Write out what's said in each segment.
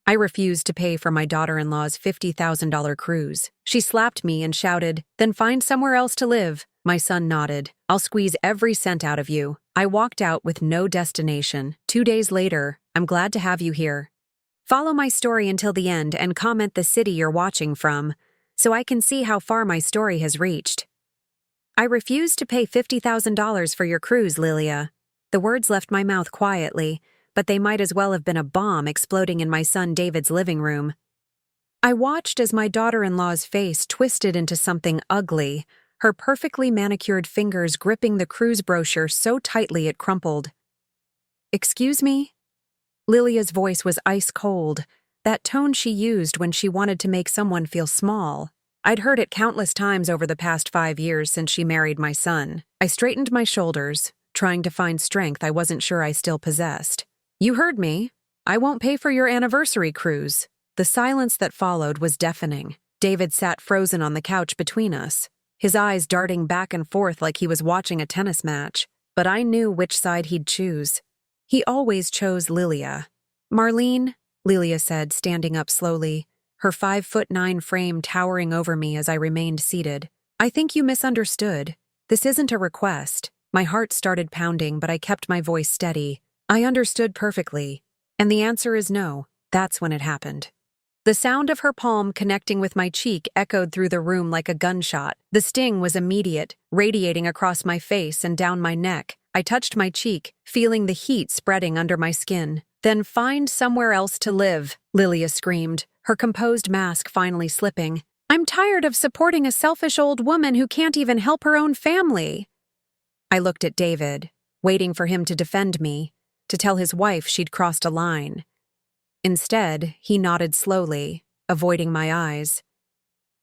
I refused to pay for my daughter-in-law's $50,000 cruise. She slapped me and shouted, "Then find somewhere else to live." My son nodded. "I'll squeeze every cent out of you." I walked out with no destination. 2 days later, "I'm glad to have you here. Follow my story until the end and comment the city you're watching from, so I can see how far my story has reached." "I refuse to pay $50,000 for your cruise, Lilia." The words left my mouth quietly, but they might as well have been a bomb exploding in my son David's living room. I watched as my daughter-in-law's face twisted into something ugly, her perfectly manicured fingers gripping the cruise brochure so tightly it crumpled. "Excuse me?" Lilia's voice was ice cold, that tone she used when she wanted to make someone feel small. I'd heard it countless times over the past 5 years since she married my son. I straightened my shoulders, trying to find strength I wasn't sure I still possessed. "You heard me. I won't pay for your anniversary cruise." The silence that followed was deafening. David sat frozen on the couch between us, his eyes darting back and forth like he was watching a tennis match, but I knew which side he'd choose. He always chose Lilia. "Marlene," Lilia said, standing up slowly, her 5'9" frame towering over me as I remained seated. "I think you misunderstood. This isn't a request." My heart started pounding, but I kept my voice steady. "I understood perfectly, and the answer is no." That's when it happened. The sound of her palm connecting with my cheek echoed through the room like a gunshot. The sting was immediate, radiating across my face and down my neck. I touched my cheek, feeling the heat spreading under my skin. "Then find somewhere else to live," Lilia screamed, her composed mask finally slipping. "I'm tired of supporting a selfish old woman who can't even help her own family." I looked at David, waiting for him to defend me, to tell his wife she'd crossed a line. Instead, he nodded slowly, avoiding my eyes.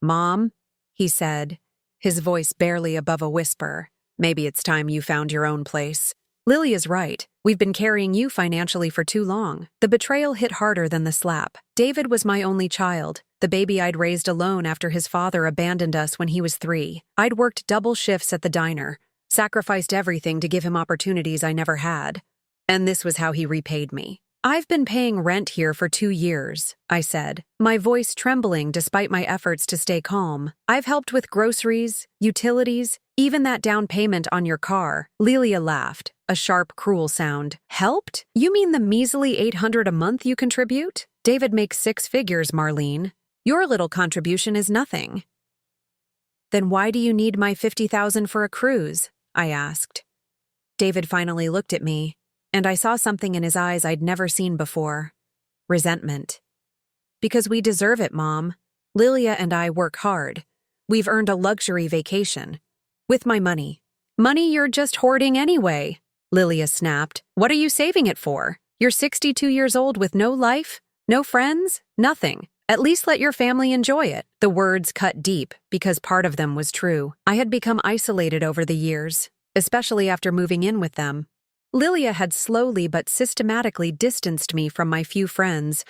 "Mom," he said, his voice barely above a whisper, "maybe it's time you found your own place. Lilia's right. We've been carrying you financially for too long." The betrayal hit harder than the slap. David was my only child, the baby I'd raised alone after his father abandoned us when he was 3. I'd worked double shifts at the diner, sacrificed everything to give him opportunities I never had. And this was how he repaid me. "I've been paying rent here for 2 years, I said, my voice trembling despite my efforts to stay calm. "I've helped with groceries, utilities, even that down payment on your car." Lilia laughed, a sharp, cruel sound. "Helped? You mean the measly $800 a month you contribute? David makes 6 figures, Marlene. Your little contribution is nothing." "Then why do you need my $50,000 for a cruise?" I asked. David finally looked at me, and I saw something in his eyes I'd never seen before. Resentment. "Because we deserve it, Mom. Lilia and I work hard. We've earned a luxury vacation. With my money." "Money you're just hoarding anyway," Lilia snapped. "What are you saving it for? You're 62 years old with no life, no friends, nothing. At least let your family enjoy it." The words cut deep because part of them was true. I had become isolated over the years, especially after moving in with them. Lilia had slowly but systematically distanced me from my few friends,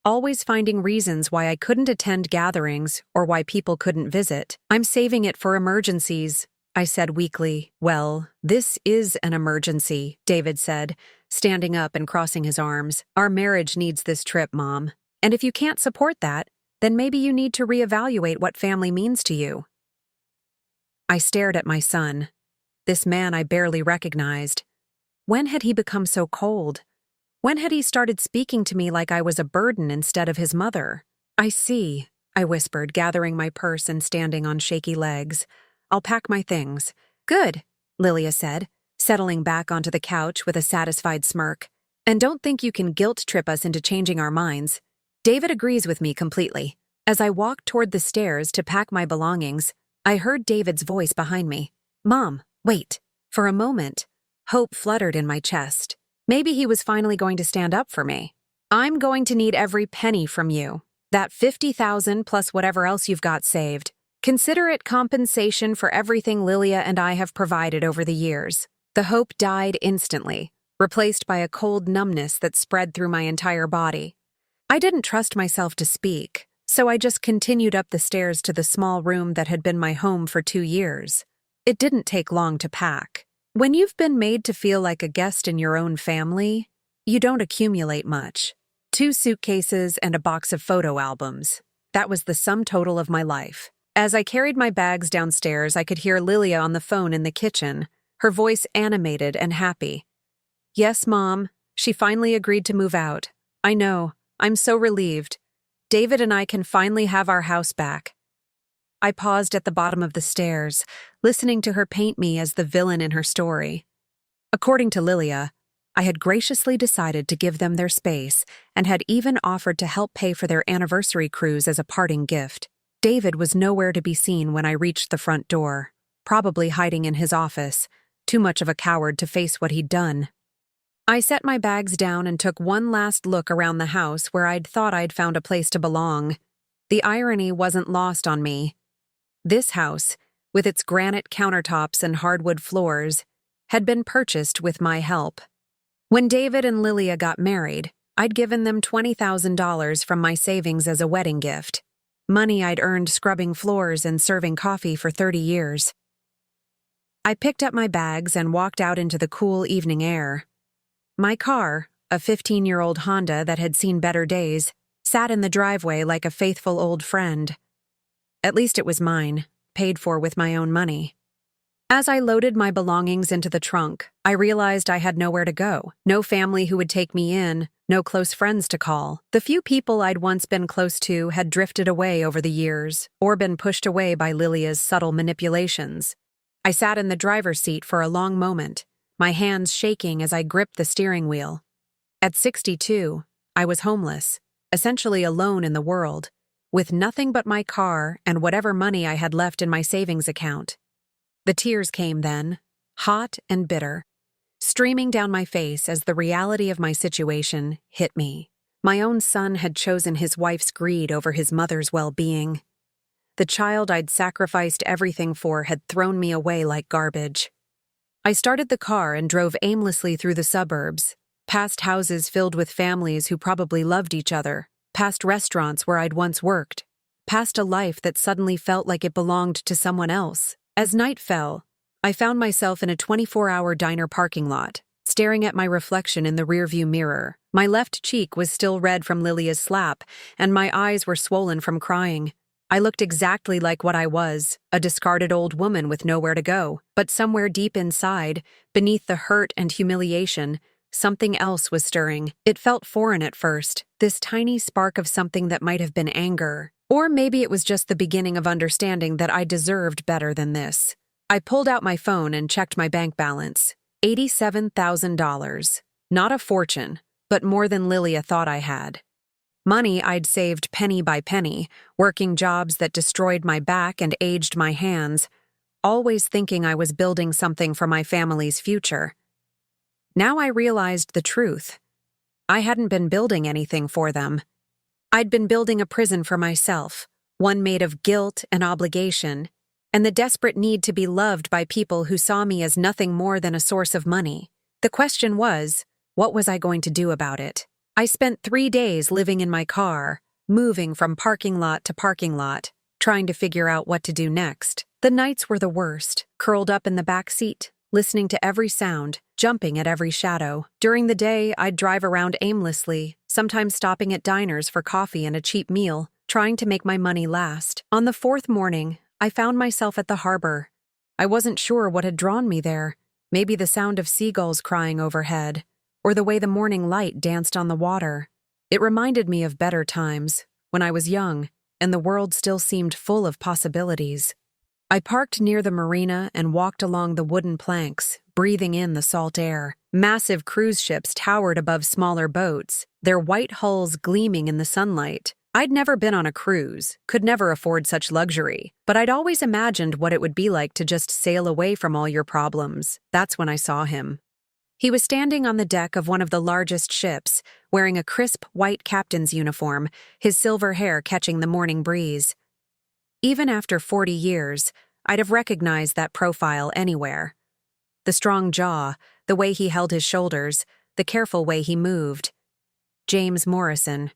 always finding reasons why I couldn't attend gatherings or why people couldn't visit. "I'm saving it for emergencies," I said weakly. "Well, this is an emergency," David said, standing up and crossing his arms. "Our marriage needs this trip, Mom. And if you can't support that, then maybe you need to reevaluate what family means to you." I stared at my son, this man I barely recognized. When had he become so cold? When had he started speaking to me like I was a burden instead of his mother? "I see," I whispered, gathering my purse and standing on shaky legs. "I'll pack my things." "Good," Lilia said, settling back onto the couch with a satisfied smirk. "And don't think you can guilt trip us into changing our minds. David agrees with me completely." As I walked toward the stairs to pack my belongings, I heard David's voice behind me. "Mom, wait." For a moment, hope fluttered in my chest. Maybe he was finally going to stand up for me. "I'm going to need every penny from you. That $50,000 plus whatever else you've got saved. Consider it compensation for everything Lilia and I have provided over the years." The hope died instantly, replaced by a cold numbness that spread through my entire body. I didn't trust myself to speak, so I just continued up the stairs to the small room that had been my home for 2 years. It didn't take long to pack. When you've been made to feel like a guest in your own family, you don't accumulate much. 2 suitcases and a box of photo albums. That was the sum total of my life. As I carried my bags downstairs, I could hear Lilia on the phone in the kitchen, her voice animated and happy. "Yes, Mom. She finally agreed to move out. I know. I'm so relieved. David and I can finally have our house back." I paused at the bottom of the stairs, listening to her paint me as the villain in her story. According to Lilia, I had graciously decided to give them their space and had even offered to help pay for their anniversary cruise as a parting gift. David was nowhere to be seen when I reached the front door, probably hiding in his office, too much of a coward to face what he'd done. I set my bags down and took one last look around the house where I'd thought I'd found a place to belong. The irony wasn't lost on me. This house, with its granite countertops and hardwood floors, had been purchased with my help. When David and Lilia got married, I'd given them $20,000 from my savings as a wedding gift, money I'd earned scrubbing floors and serving coffee for 30 years. I picked up my bags and walked out into the cool evening air. My car, a 15-year-old Honda that had seen better days, sat in the driveway like a faithful old friend. At least it was mine, paid for with my own money. As I loaded my belongings into the trunk, I realized I had nowhere to go. No family who would take me in, no close friends to call. The few people I'd once been close to had drifted away over the years, or been pushed away by Lilia's subtle manipulations. I sat in the driver's seat for a long moment, my hands shaking as I gripped the steering wheel. At 62, I was homeless, essentially alone in the world, with nothing but my car and whatever money I had left in my savings account. The tears came then, hot and bitter, streaming down my face as the reality of my situation hit me. My own son had chosen his wife's greed over his mother's well-being. The child I'd sacrificed everything for had thrown me away like garbage. I started the car and drove aimlessly through the suburbs, past houses filled with families who probably loved each other, past restaurants where I'd once worked, past a life that suddenly felt like it belonged to someone else. As night fell, I found myself in a 24-hour diner parking lot, staring at my reflection in the rearview mirror. My left cheek was still red from Lilia's slap, and my eyes were swollen from crying. I looked exactly like what I was, a discarded old woman with nowhere to go. But somewhere deep inside, beneath the hurt and humiliation, something else was stirring. It felt foreign at first, this tiny spark of something that might have been anger. Or maybe it was just the beginning of understanding that I deserved better than this. I pulled out my phone and checked my bank balance. $87,000. Not a fortune, but more than Lilia thought I had. Money I'd saved penny by penny, working jobs that destroyed my back and aged my hands, always thinking I was building something for my family's future. Now I realized the truth. I hadn't been building anything for them. I'd been building a prison for myself, one made of guilt and obligation, and the desperate need to be loved by people who saw me as nothing more than a source of money. The question was, what was I going to do about it? I spent 3 days living in my car, moving from parking lot to parking lot, trying to figure out what to do next. The nights were the worst, curled up in the back seat, listening to every sound, jumping at every shadow. During the day, I'd drive around aimlessly, sometimes stopping at diners for coffee and a cheap meal, trying to make my money last. On the 4th morning, I found myself at the harbor. I wasn't sure what had drawn me there. Maybe the sound of seagulls crying overhead, or the way the morning light danced on the water. It reminded me of better times, when I was young, and the world still seemed full of possibilities. I parked near the marina and walked along the wooden planks, breathing in the salt air. Massive cruise ships towered above smaller boats, their white hulls gleaming in the sunlight. I'd never been on a cruise, could never afford such luxury, but I'd always imagined what it would be like to just sail away from all your problems. That's when I saw him. He was standing on the deck of one of the largest ships, wearing a crisp white captain's uniform, his silver hair catching the morning breeze. Even after 40 years, I'd have recognized that profile anywhere. The strong jaw, the way he held his shoulders, the careful way he moved. James Morrison.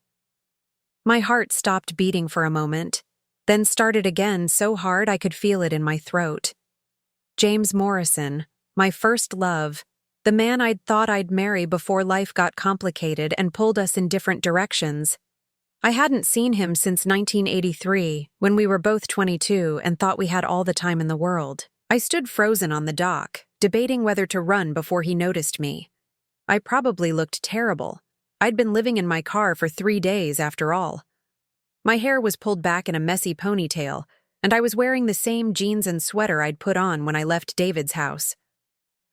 My heart stopped beating for a moment, then started again so hard I could feel it in my throat. James Morrison, my first love, The man I'd thought I'd marry before life got complicated and pulled us in different directions. I hadn't seen him since 1983, when we were both 22 and thought we had all the time in the world. I stood frozen on the dock, debating whether to run before he noticed me. I probably looked terrible. I'd been living in my car for 3 days after all. My hair was pulled back in a messy ponytail, and I was wearing the same jeans and sweater I'd put on when I left David's house.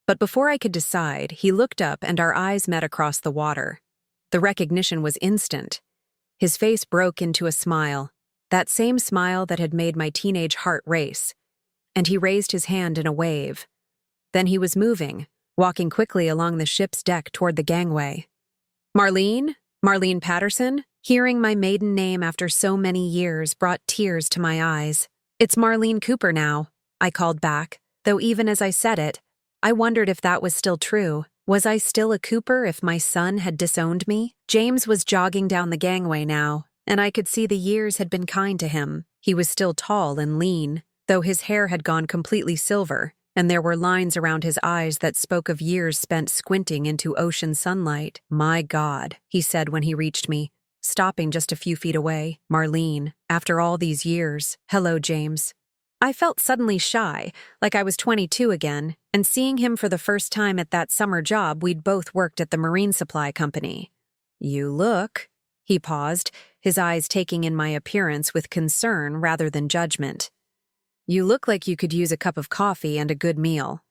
But before I could decide, he looked up and our eyes met across the water. The recognition was instant. His face broke into a smile, that same smile that had made my teenage heart race, and he raised his hand in a wave. Then he was moving, walking quickly along the ship's deck toward the gangway. Marlene? Marlene Patterson? Hearing my maiden name after so many years brought tears to my eyes. It's Marlene Cooper now, I called back, though even as I said it, I wondered if that was still true. Was I still a Cooper if my son had disowned me? James was jogging down the gangway now, and I could see the years had been kind to him. He was still tall and lean, though his hair had gone completely silver, and there were lines around his eyes that spoke of years spent squinting into ocean sunlight. "My God," he said when he reached me, stopping just a few feet away. "Marlene, after all these years." "Hello, James." I felt suddenly shy, like I was 22 again, and seeing him for the first time at that summer job we'd both worked at the marine supply company. "You look," he paused, his eyes taking in my appearance with concern rather than judgment. "You look like you could use a cup of coffee and a good meal."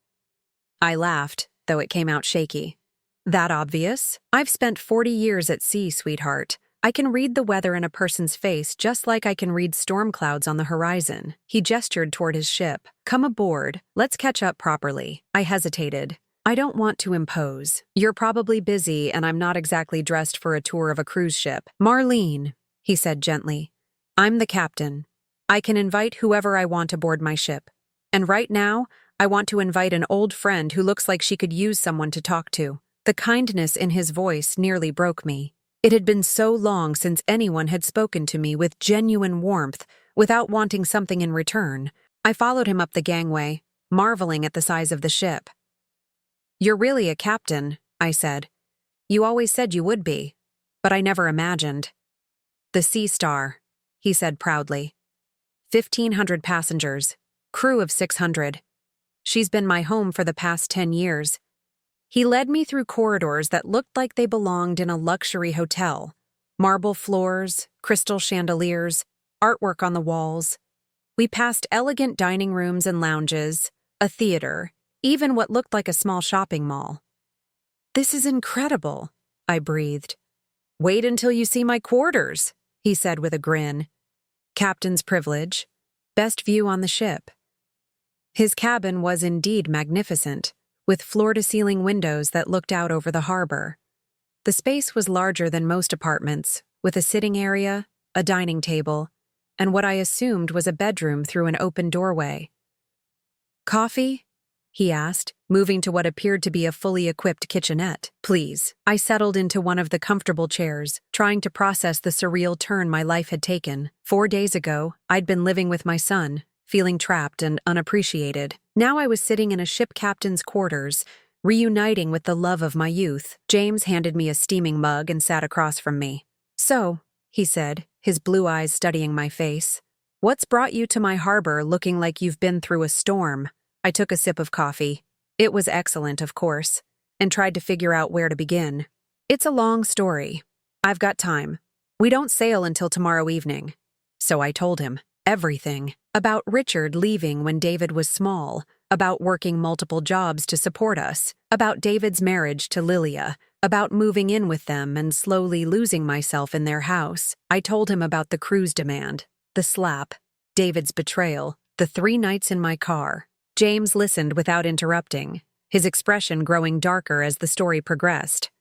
I laughed, though it came out shaky. "That obvious? I've spent 40 years at sea, sweetheart. I can read the weather in a person's face just like I can read storm clouds on the horizon." He gestured toward his ship. "Come aboard. Let's catch up properly." I hesitated. "I don't want to impose. You're probably busy and I'm not exactly dressed for a tour of a cruise ship." "Marlene," he said gently, "I'm the captain. I can invite whoever I want aboard my ship. And right now, I want to invite an old friend who looks like she could use someone to talk to." The kindness in his voice nearly broke me. It had been so long since anyone had spoken to me with genuine warmth, without wanting something in return. I followed him up the gangway, marveling at the size of the ship. "You're really a captain," I said. "You always said you would be, but I never imagined." "The Sea Star," he said proudly. 1,500 passengers, crew of 600. She's been my home for the past 10 years. He led me through corridors that looked like they belonged in a luxury hotel. Marble floors, crystal chandeliers, artwork on the walls. We passed elegant dining rooms and lounges, a theater, even what looked like a small shopping mall. "This is incredible," I breathed. "Wait until you see my quarters," he said with a grin. "Captain's privilege. Best view on the ship." His cabin was indeed magnificent, with floor-to-ceiling windows that looked out over the harbor. The space was larger than most apartments, with a sitting area, a dining table, and what I assumed was a bedroom through an open doorway. "Coffee?" he asked, moving to what appeared to be a fully equipped kitchenette. "Please." I settled into one of the comfortable chairs, trying to process the surreal turn my life had taken. 4 days ago, I'd been living with my son, feeling trapped and unappreciated. Now I was sitting in a ship captain's quarters, reuniting with the love of my youth. James handed me a steaming mug and sat across from me. "So," he said, his blue eyes studying my face, "what's brought you to my harbor looking like you've been through a storm?" I took a sip of coffee. It was excellent, of course, and tried to figure out where to begin. "It's a long story. I've got time. We don't sail until tomorrow evening." So I told him everything. About Richard leaving when David was small, about working multiple jobs to support us, about David's marriage to Lilia, about moving in with them and slowly losing myself in their house. I told him about the cruise demand, the slap, David's betrayal, the 3 nights in my car. James listened without interrupting, his expression growing darker as the story progressed.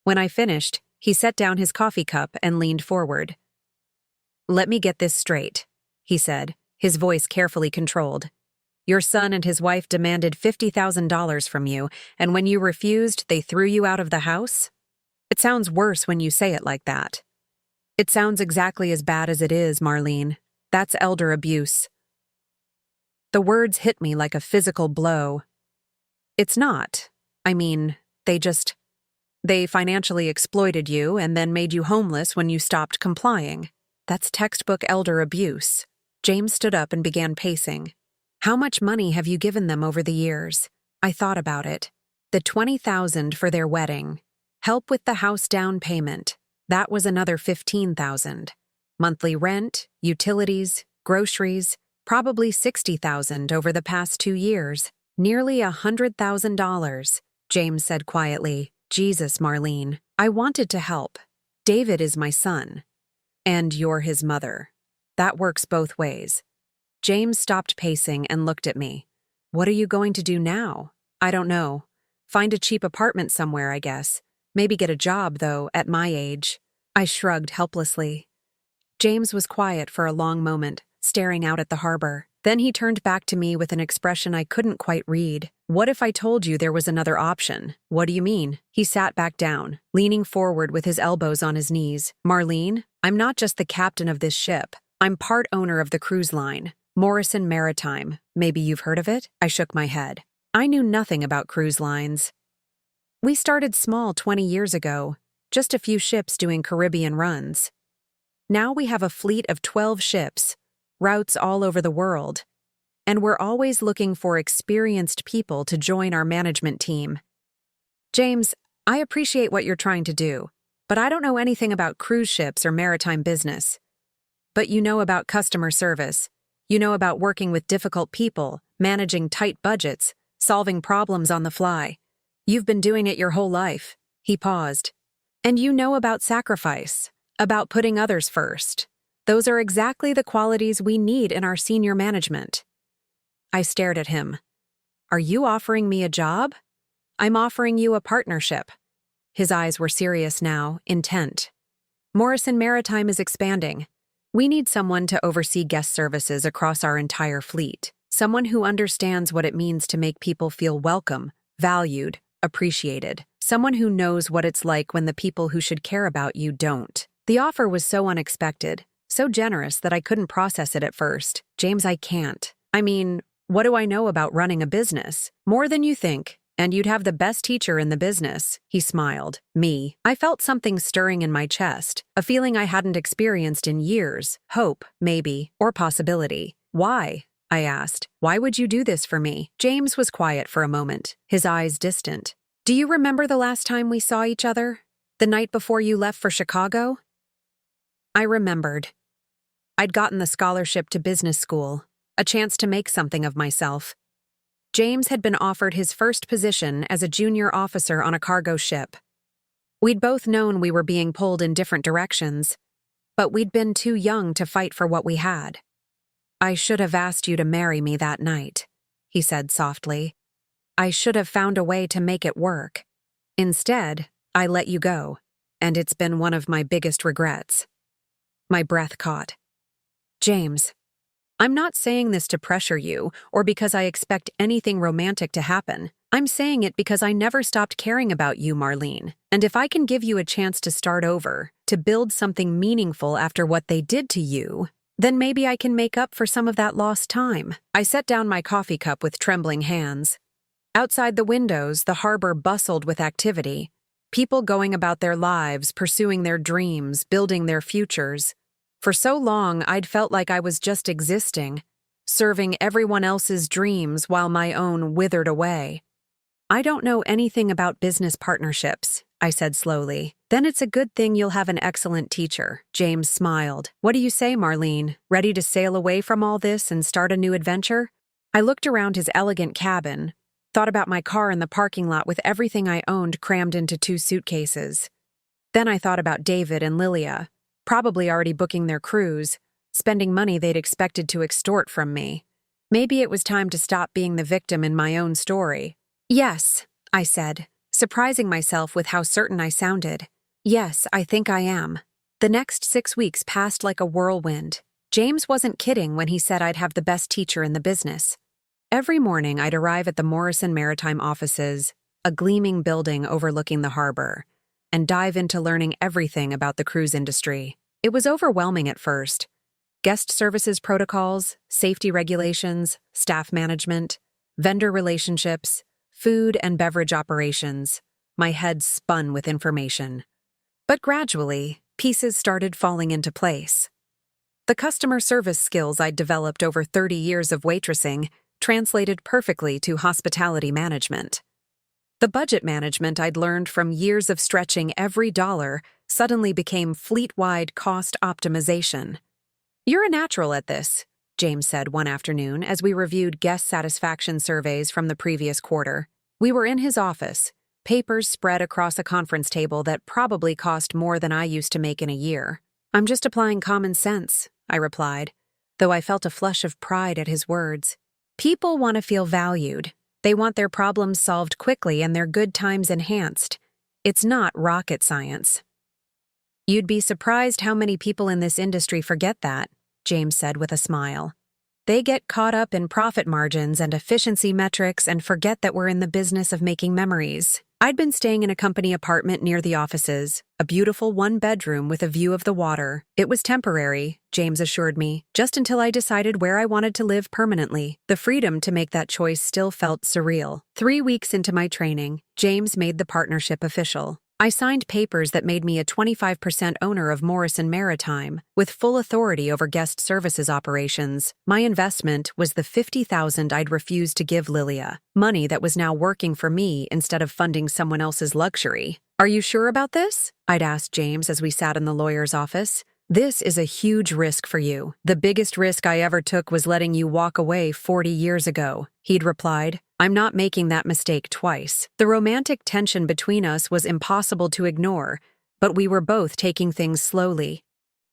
When I finished, he set down his coffee cup and leaned forward. "Let me get this straight," he said, his voice carefully controlled. "Your son and his wife demanded $50,000 from you, and when you refused, they threw you out of the house? It sounds worse when you say it like that." "It sounds exactly as bad as it is, Marlene. That's elder abuse." The words hit me like a physical blow. "It's not. I mean, they financially exploited you and then made you homeless when you stopped complying. That's textbook elder abuse. James stood up and began pacing. How much money have you given them over the years? I thought about it. The $20,000 for their wedding. Help with the house down payment. That was another $15,000. Monthly rent, utilities, groceries, probably $60,000 over the past 2 years. Nearly $100,000, James said quietly. Jesus, Marlene, I wanted to help. David is my son. And you're his mother. That works both ways. James stopped pacing and looked at me. What are you going to do now? I don't know. Find a cheap apartment somewhere, I guess. Maybe get a job, though, at my age. I shrugged helplessly. James was quiet for a long moment, staring out at the harbor. Then he turned back to me with an expression I couldn't quite read. What if I told you there was another option? What do you mean? He sat back down, leaning forward with his elbows on his knees. Marlene, I'm not just the captain of this ship. I'm part owner of the cruise line, Morrison Maritime. Maybe you've heard of it? I shook my head. I knew nothing about cruise lines. We started small 20 years ago, just a few ships doing Caribbean runs. Now we have a fleet of 12 ships, routes all over the world, and we're always looking for experienced people to join our management team. James, I appreciate what you're trying to do, but I don't know anything about cruise ships or maritime business. But you know about customer service. You know about working with difficult people, managing tight budgets, solving problems on the fly. You've been doing it your whole life. He paused. And you know about sacrifice, about putting others first. Those are exactly the qualities we need in our senior management. I stared at him. Are you offering me a job? I'm offering you a partnership. His eyes were serious now, intent. Morrison Maritime is expanding. We need someone to oversee guest services across our entire fleet. Someone who understands what it means to make people feel welcome, valued, appreciated. Someone who knows what it's like when the people who should care about you don't. The offer was so unexpected, so generous that I couldn't process it at first. James, I can't. I mean, what do I know about running a business? More than you think, and you'd have the best teacher in the business. He smiled. Me. I felt something stirring in my chest, a feeling I hadn't experienced in years. Hope, maybe, or possibility. Why? I asked. Why would you do this for me? James was quiet for a moment, his eyes distant. Do you remember the last time we saw each other? The night before you left for Chicago? I remembered. I'd gotten the scholarship to business school, a chance to make something of myself. James had been offered his first position as a junior officer on a cargo ship. We'd both known we were being pulled in different directions, but we'd been too young to fight for what we had. I should have asked you to marry me that night, he said softly. I should have found a way to make it work. Instead, I let you go, and it's been one of my biggest regrets. My breath caught. James, I'm not saying this to pressure you or because I expect anything romantic to happen. I'm saying it because I never stopped caring about you, Marlene. And if I can give you a chance to start over, to build something meaningful after what they did to you, then maybe I can make up for some of that lost time. I set down my coffee cup with trembling hands. Outside the windows, the harbor bustled with activity. People going about their lives, pursuing their dreams, building their futures. For so long, I'd felt like I was just existing, serving everyone else's dreams while my own withered away. I don't know anything about business partnerships, I said slowly. Then it's a good thing you'll have an excellent teacher. James smiled. What do you say, Marlene? Ready to sail away from all this and start a new adventure? I looked around his elegant cabin, thought about my car in the parking lot with everything I owned crammed into 2 suitcases. Then I thought about David and Lilia, probably already booking their cruise, spending money they'd expected to extort from me. Maybe it was time to stop being the victim in my own story. Yes, I said, surprising myself with how certain I sounded. Yes, I think I am. The next 6 weeks passed like a whirlwind. James wasn't kidding when he said I'd have the best teacher in the business. Every morning I'd arrive at the Morrison Maritime offices, a gleaming building overlooking the harbor, and dive into learning everything about the cruise industry. It was overwhelming at first. Guest services protocols, safety regulations, staff management, vendor relationships, food and beverage operations. My head spun with information. But gradually, pieces started falling into place. The customer service skills I'd developed over 30 years of waitressing translated perfectly to hospitality management. The budget management I'd learned from years of stretching every dollar suddenly became fleet-wide cost optimization. "You're a natural at this," James said one afternoon as we reviewed guest satisfaction surveys from the previous quarter. We were in his office, papers spread across a conference table that probably cost more than I used to make in a year. "I'm just applying common sense," I replied, though I felt a flush of pride at his words. People want to feel valued. They want their problems solved quickly and their good times enhanced. It's not rocket science. "You'd be surprised how many people in this industry forget that," James said with a smile. "They get caught up in profit margins and efficiency metrics and forget that we're in the business of making memories." I'd been staying in a company apartment near the offices, a beautiful one-bedroom with a view of the water. It was temporary, James assured me, just until I decided where I wanted to live permanently. The freedom to make that choice still felt surreal. 3 weeks into my training, James made the partnership official. I signed papers that made me a 25% owner of Morrison Maritime, with full authority over guest services operations. My investment was the $50,000 I'd refused to give Lilia, money that was now working for me instead of funding someone else's luxury. "Are you sure about this?" I'd asked James as we sat in the lawyer's office. "This is a huge risk for you. The biggest risk I ever took was letting you walk away 40 years ago," he'd replied. "I'm not making that mistake twice." The romantic tension between us was impossible to ignore, but we were both taking things slowly.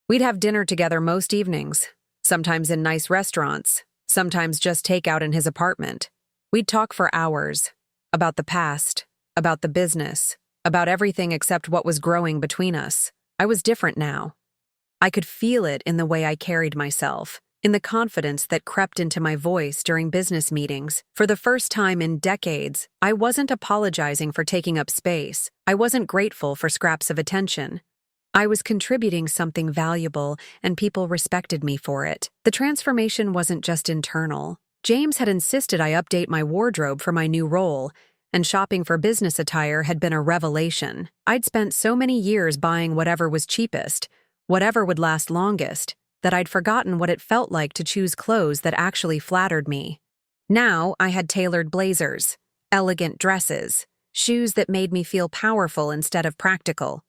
We'd have dinner together most evenings, sometimes in nice restaurants, sometimes just takeout in his apartment. We'd talk for hours, about the past, about the business, about everything except what was growing between us. I was different now. I could feel it in the way I carried myself, in the confidence that crept into my voice during business meetings. For the first time in decades, I wasn't apologizing for taking up space. I wasn't grateful for scraps of attention. I was contributing something valuable, and people respected me for it. The transformation wasn't just internal. James had insisted I update my wardrobe for my new role, and shopping for business attire had been a revelation. I'd spent so many years buying whatever was cheapest, whatever would last longest, that I'd forgotten what it felt like to choose clothes that actually flattered me. Now I had tailored blazers, elegant dresses, shoes that made me feel powerful instead of practical.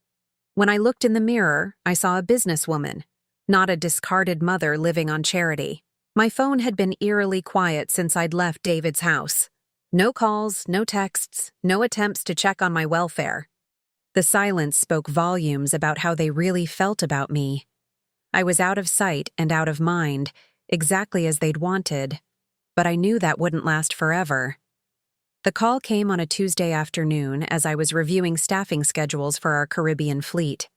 When I looked in the mirror, I saw a businesswoman, not a discarded mother living on charity. My phone had been eerily quiet since I'd left David's house. No calls, no texts, no attempts to check on my welfare. The silence spoke volumes about how they really felt about me. I was out of sight and out of mind, exactly as they'd wanted, but I knew that wouldn't last forever. The call came on a Tuesday afternoon as I was reviewing staffing schedules for our Caribbean fleet.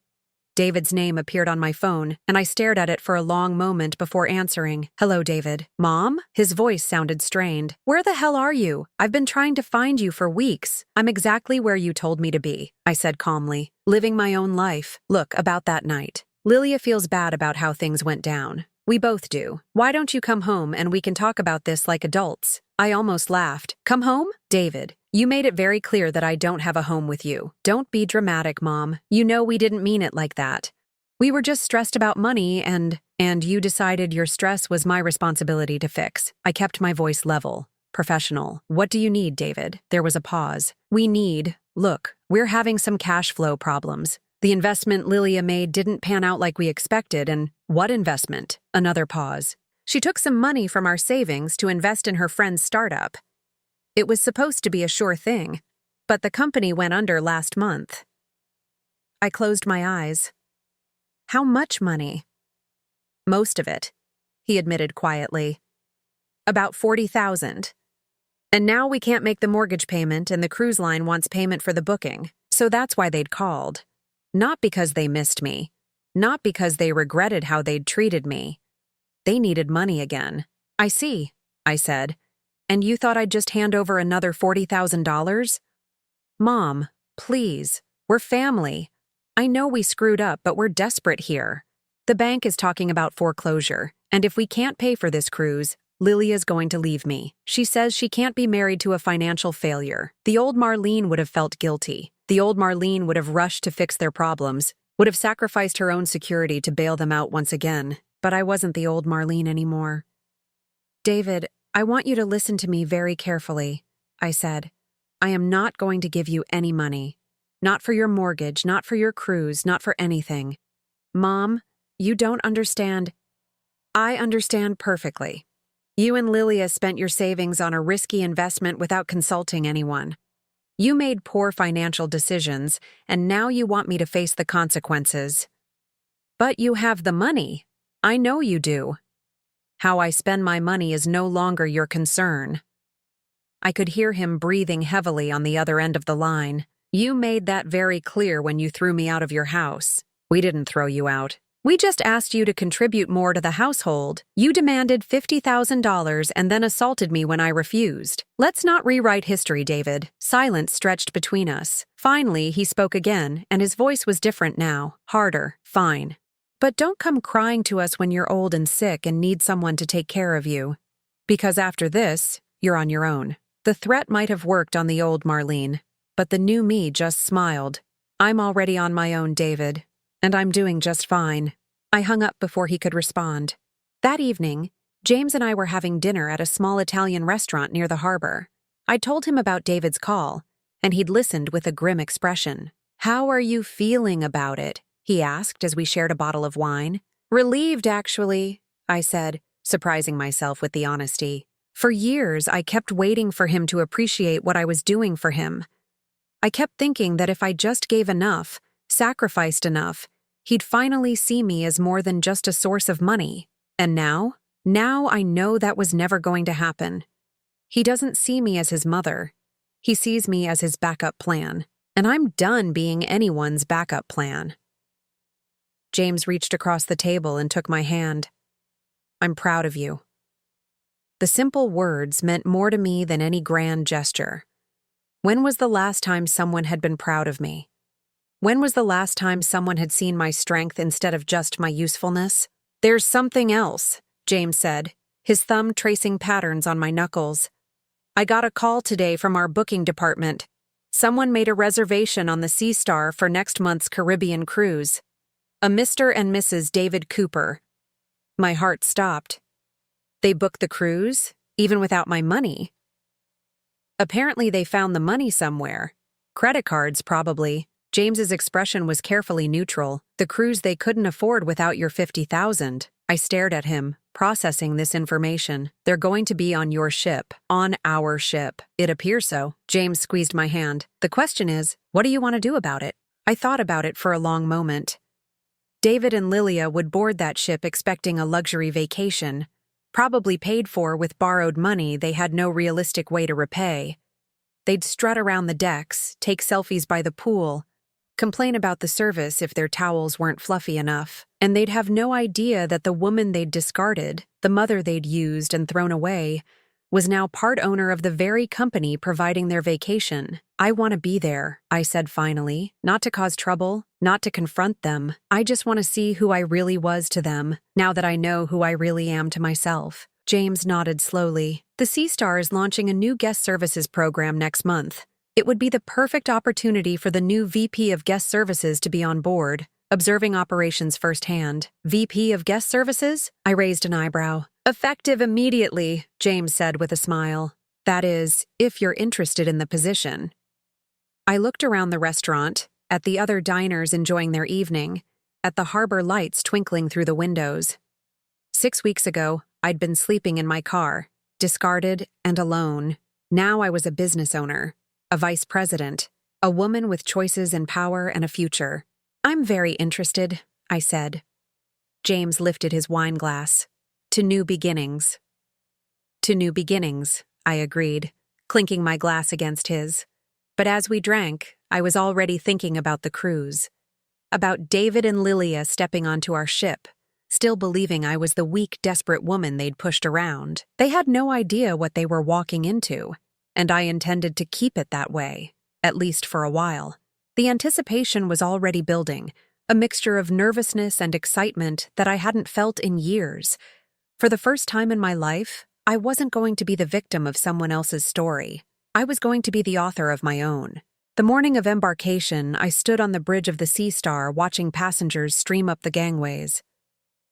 David's name appeared on my phone, and I stared at it for a long moment before answering. "Hello, David." "Mom?" His voice sounded strained. "Where the hell are you? I've been trying to find you for weeks." "I'm exactly where you told me to be," I said calmly, living my own life. "Look, about that night. Lilia feels bad about how things went down. We both do. Why don't you come home and we can talk about this like adults?" I almost laughed. "Come home?" "David, you made it very clear that I don't have a home with you. Don't be dramatic, Mom. You know we didn't mean it like that. We were just stressed about money and you decided your stress was my responsibility to fix." I kept my voice level, professional. "What do you need, David?" There was a pause. Look, we're having some cash flow problems. The investment Lilia made didn't pan out like we expected, and what investment?" Another pause. "She took some money from our savings to invest in her friend's startup. It was supposed to be a sure thing, but the company went under last month." I closed my eyes. "How much money?" "Most of it," he admitted quietly. "About 40,000. And now we can't make the mortgage payment and the cruise line wants payment for the booking. So that's why they'd called. Not because they missed me. Not because they regretted how they'd treated me. They needed money again." "I see," I said. "And you thought I'd just hand over another $40,000? Mom, please, we're family. I know we screwed up, but we're desperate here. The bank is talking about foreclosure, and if we can't pay for this cruise, Lilia's going to leave me. She says she can't be married to a financial failure. The old Marlene would have felt guilty. The old Marlene would have rushed to fix their problems, would have sacrificed her own security to bail them out once again. But I wasn't the old Marlene anymore. David, I want you to listen to me very carefully, I said. I am not going to give you any money. Not for your mortgage, not for your cruise, not for anything. Mom, you don't understand. I understand perfectly. You and Lilia spent your savings on a risky investment without consulting anyone. You made poor financial decisions, and now you want me to face the consequences. But you have the money. I know you do. How I spend my money is no longer your concern. I could hear him breathing heavily on the other end of the line. You made that very clear when you threw me out of your house. We didn't throw you out. We just asked you to contribute more to the household. You demanded $50,000 and then assaulted me when I refused. Let's not rewrite history, David. Silence stretched between us. Finally, he spoke again, and his voice was different now, harder. Fine. But don't come crying to us when you're old and sick and need someone to take care of you. Because after this, you're on your own. The threat might have worked on the old Marlene, but the new me just smiled. I'm already on my own, David. And I'm doing just fine. I hung up before he could respond. That evening, James and I were having dinner at a small Italian restaurant near the harbor. I told him about David's call, and he'd listened with a grim expression. How are you feeling about it? He asked as we shared a bottle of wine. Relieved, actually, I said, surprising myself with the honesty. For years, I kept waiting for him to appreciate what I was doing for him. I kept thinking that if I just gave enough, sacrificed enough, he'd finally see me as more than just a source of money. And now I know that was never going to happen. He doesn't see me as his mother. He sees me as his backup plan. And I'm done being anyone's backup plan. James reached across the table and took my hand. I'm proud of you. The simple words meant more to me than any grand gesture. When was the last time someone had been proud of me? When was the last time someone had seen my strength instead of just my usefulness? There's something else, James said, his thumb tracing patterns on my knuckles. I got a call today from our booking department. Someone made a reservation on the Sea Star for next month's Caribbean cruise. A Mr. and Mrs. David Cooper. My heart stopped. They booked the cruise, even without my money. Apparently they found the money somewhere. Credit cards, probably. James's expression was carefully neutral. The cruise they couldn't afford without your $50,000. I stared at him, processing this information. They're going to be on your ship. On our ship. It appears so. James squeezed my hand. The question is, what do you want to do about it? I thought about it for a long moment. David and Lilia would board that ship expecting a luxury vacation, probably paid for with borrowed money they had no realistic way to repay. They'd strut around the decks, take selfies by the pool, complain about the service if their towels weren't fluffy enough, and they'd have no idea that the woman they'd discarded, the mother they'd used and thrown away, was now part owner of the very company providing their vacation. I want to be there, I said finally, not to cause trouble, not to confront them. I just want to see who I really was to them, now that I know who I really am to myself. James nodded slowly. The Sea Star is launching a new guest services program next month. It would be the perfect opportunity for the new VP of Guest Services to be on board, observing operations firsthand. VP of Guest Services? I raised an eyebrow. Effective immediately, James said with a smile. That is, if you're interested in the position. I looked around the restaurant, at the other diners enjoying their evening, at the harbor lights twinkling through the windows. 6 weeks ago, I'd been sleeping in my car, discarded and alone. Now I was a business owner, a vice president, a woman with choices and power and a future. I'm very interested, I said. James lifted his wine glass. To new beginnings. To new beginnings, I agreed, clinking my glass against his. But as we drank, I was already thinking about the cruise. About David and Lilia stepping onto our ship, still believing I was the weak, desperate woman they'd pushed around. They had no idea what they were walking into, and I intended to keep it that way, at least for a while. The anticipation was already building, a mixture of nervousness and excitement that I hadn't felt in years. For the first time in my life, I wasn't going to be the victim of someone else's story. I was going to be the author of my own. The morning of embarkation, I stood on the bridge of the Sea Star watching passengers stream up the gangways.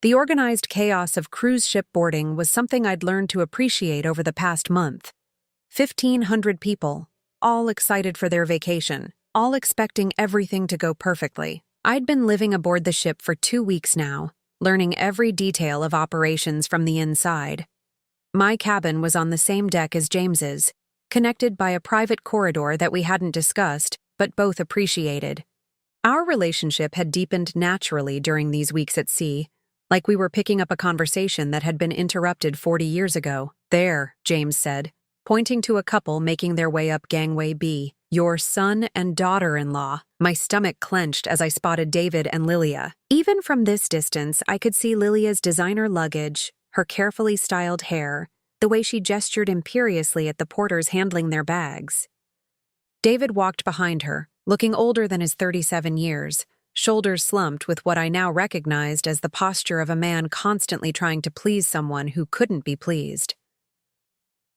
The organized chaos of cruise ship boarding was something I'd learned to appreciate over the past month. 1,500 people, all excited for their vacation, all expecting everything to go perfectly. I'd been living aboard the ship for 2 weeks now, learning every detail of operations from the inside. My cabin was on the same deck as James's, connected by a private corridor that we hadn't discussed, but both appreciated. Our relationship had deepened naturally during these weeks at sea, like we were picking up a conversation that had been interrupted 40 years ago. "There," James said, pointing to a couple making their way up gangway B. "Your son and daughter-in-law." My stomach clenched as I spotted David and Lilia. Even from this distance, I could see Lilia's designer luggage, her carefully styled hair, the way she gestured imperiously at the porters handling their bags. David walked behind her, looking older than his 37 years, shoulders slumped with what I now recognized as the posture of a man constantly trying to please someone who couldn't be pleased.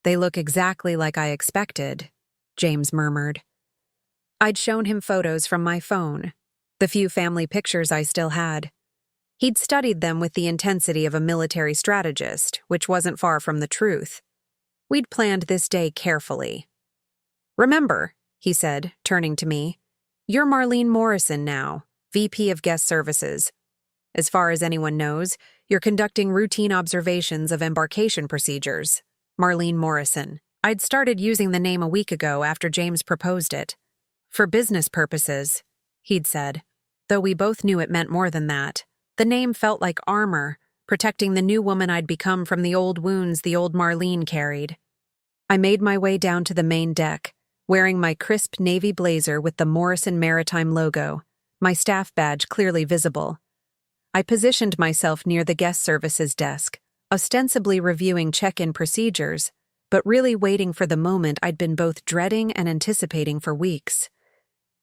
"They look exactly like I expected," James murmured. I'd shown him photos from my phone, the few family pictures I still had. He'd studied them with the intensity of a military strategist, which wasn't far from the truth. We'd planned this day carefully. "Remember," he said, turning to me, "you're Marlene Morrison now, VP of Guest Services. As far as anyone knows, you're conducting routine observations of embarkation procedures." Marlene Morrison. I'd started using the name a week ago after James proposed it. "For business purposes," he'd said, though we both knew it meant more than that. The name felt like armor, protecting the new woman I'd become from the old wounds the old Marlene carried. I made my way down to the main deck, wearing my crisp navy blazer with the Morrison Maritime logo, my staff badge clearly visible. I positioned myself near the guest services desk, ostensibly reviewing check-in procedures, but really waiting for the moment I'd been both dreading and anticipating for weeks.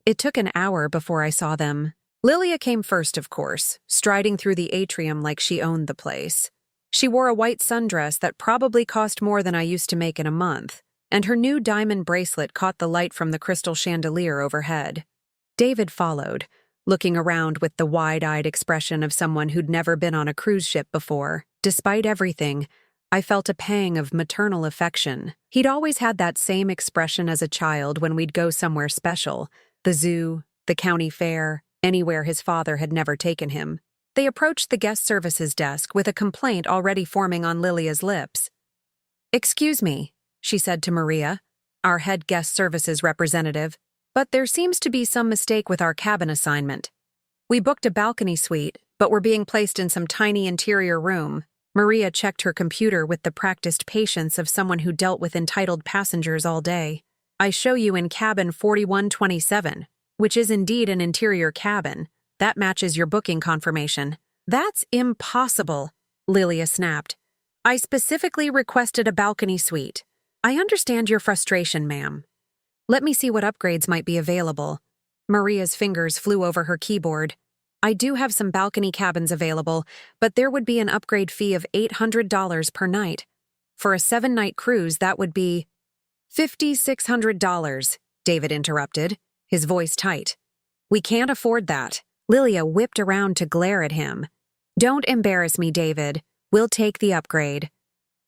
It took an hour before I saw them. Lilia came first, of course, striding through the atrium like she owned the place. She wore a white sundress that probably cost more than I used to make in a month, and her new diamond bracelet caught the light from the crystal chandelier overhead. David followed, looking around with the wide-eyed expression of someone who'd never been on a cruise ship before. Despite everything, I felt a pang of maternal affection. He'd always had that same expression as a child when we'd go somewhere special, the zoo, the county fair, anywhere his father had never taken him. They approached the guest services desk with a complaint already forming on Lilia's lips. "Excuse me," she said to Maria, our head guest services representative, "but there seems to be some mistake with our cabin assignment. We booked a balcony suite, but we're being placed in some tiny interior room." Maria checked her computer with the practiced patience of someone who dealt with entitled passengers all day. "I show you in cabin 4127, which is indeed an interior cabin. That matches your booking confirmation." "That's impossible," Lilia snapped. "I specifically requested a balcony suite. I understand your frustration, ma'am. Let me see what upgrades might be available." Maria's fingers flew over her keyboard. "I do have some balcony cabins available, but there would be an upgrade fee of $800 per night. For a 7-night cruise, that would be $5,600, David interrupted, his voice tight. "We can't afford that." Lilia whipped around to glare at him. "Don't embarrass me, David. We'll take the upgrade."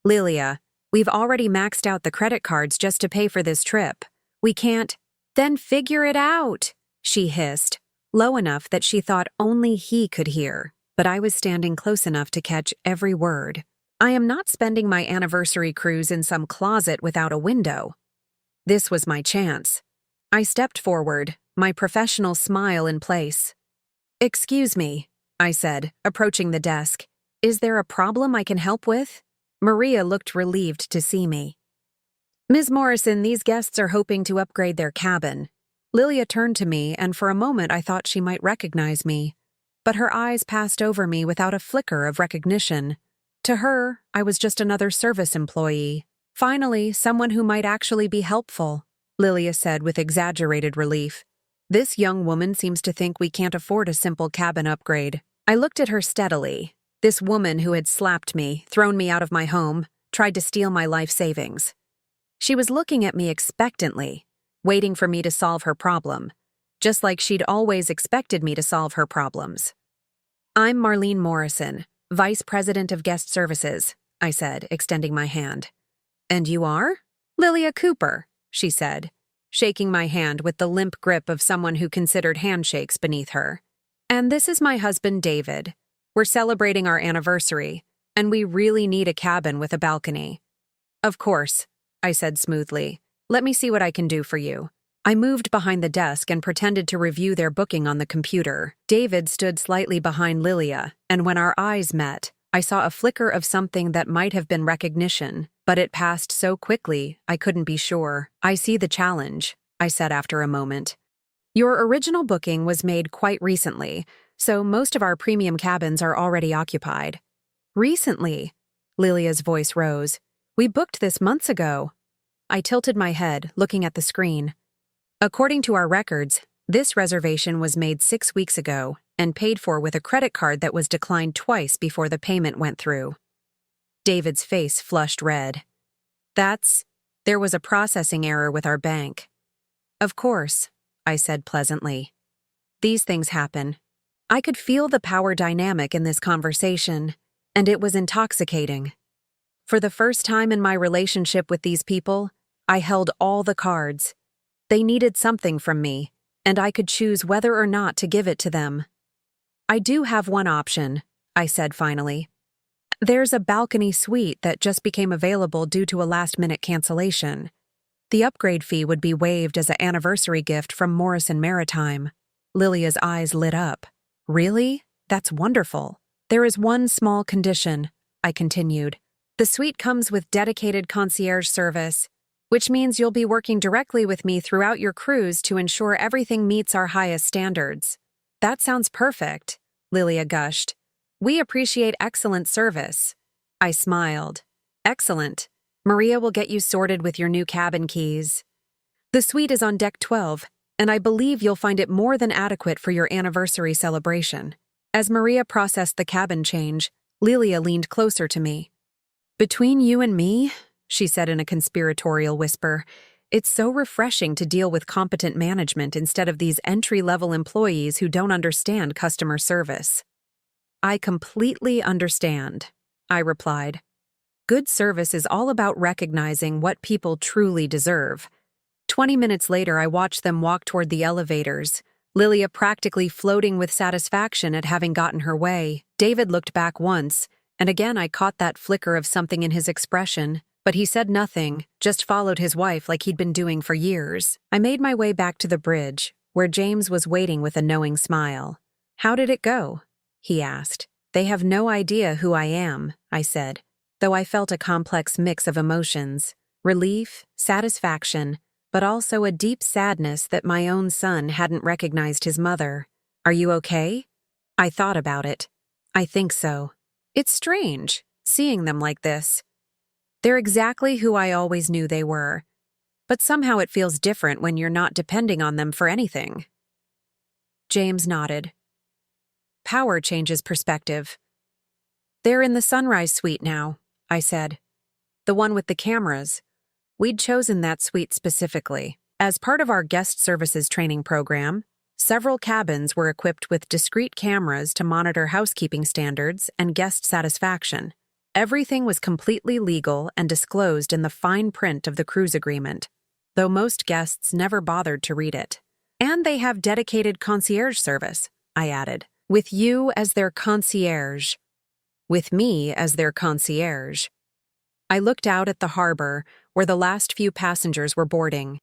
"Lilia, we've already maxed out the credit cards just to pay for this trip. We can't." "Then figure it out," she hissed, low enough that she thought only he could hear, but I was standing close enough to catch every word. "I am not spending my anniversary cruise in some closet without a window." This was my chance. I stepped forward, my professional smile in place. "Excuse me," I said, approaching the desk. "Is there a problem I can help with?" Maria looked relieved to see me. "Ms. Morrison, these guests are hoping to upgrade their cabin." Lilia turned to me, and for a moment I thought she might recognize me, but her eyes passed over me without a flicker of recognition. To her, I was just another service employee. "Finally, someone who might actually be helpful," Lilia said with exaggerated relief. "This young woman seems to think we can't afford a simple cabin upgrade." I looked at her steadily. This woman who had slapped me, thrown me out of my home, tried to steal my life savings. She was looking at me expectantly, waiting for me to solve her problem, just like she'd always expected me to solve her problems. I'm Marlene Morrison, Vice President of Guest Services, I said, extending my hand. And you are? Lilia Cooper, she said, shaking my hand with the limp grip of someone who considered handshakes beneath her. And this is my husband, David. We're celebrating our anniversary, and we really need a cabin with a balcony. Of course, I said smoothly. Let me see what I can do for you. I moved behind the desk and pretended to review their booking on the computer. David stood slightly behind Lilia, and when our eyes met, I saw a flicker of something that might have been recognition, but it passed so quickly I couldn't be sure. I see the challenge, I said after a moment. Your original booking was made quite recently, so most of our premium cabins are already occupied. Recently? Lilia's voice rose. We booked this months ago. I tilted my head, looking at the screen. According to our records, this reservation was made 6 weeks ago and paid for with a credit card that was declined twice before the payment went through. David's face flushed red. There was a processing error with our bank. Of course, I said pleasantly. These things happen. I could feel the power dynamic in this conversation, and it was intoxicating. For the first time in my relationship with these people, I held all the cards. They needed something from me, and I could choose whether or not to give it to them. I do have one option, I said finally. There's a balcony suite that just became available due to a last-minute cancellation. The upgrade fee would be waived as an anniversary gift from Morrison Maritime. Lilia's eyes lit up. Really? That's wonderful. There is one small condition, I continued. The suite comes with dedicated concierge service, which means you'll be working directly with me throughout your cruise to ensure everything meets our highest standards. That sounds perfect, Lilia gushed. We appreciate excellent service. I smiled. Excellent. Maria will get you sorted with your new cabin keys. The suite is on deck 12, and I believe you'll find it more than adequate for your anniversary celebration. As Maria processed the cabin change, Lilia leaned closer to me. Between you and me, she said in a conspiratorial whisper, it's so refreshing to deal with competent management instead of these entry-level employees who don't understand customer service. I completely understand, I replied. Good service is all about recognizing what people truly deserve. 20 minutes later, I watched them walk toward the elevators, Lilia practically floating with satisfaction at having gotten her way. David looked back once, and again I caught that flicker of something in his expression, but he said nothing, just followed his wife like he'd been doing for years. I made my way back to the bridge, where James was waiting with a knowing smile. How did it go? He asked. They have no idea who I am, I said, though I felt a complex mix of emotions, relief, satisfaction, but also a deep sadness that my own son hadn't recognized his mother. Are you okay? I thought about it. I think so. It's strange, seeing them like this. They're exactly who I always knew they were, but somehow it feels different when you're not depending on them for anything. James nodded. Power changes perspective. They're in the Sunrise Suite now, I said. The one with the cameras. We'd chosen that suite specifically. As part of our guest services training program, several cabins were equipped with discrete cameras to monitor housekeeping standards and guest satisfaction. Everything was completely legal and disclosed in the fine print of the cruise agreement, though most guests never bothered to read it. And they have dedicated concierge service, I added, with you as their concierge. With me as their concierge. I looked out at the harbor, where the last few passengers were boarding.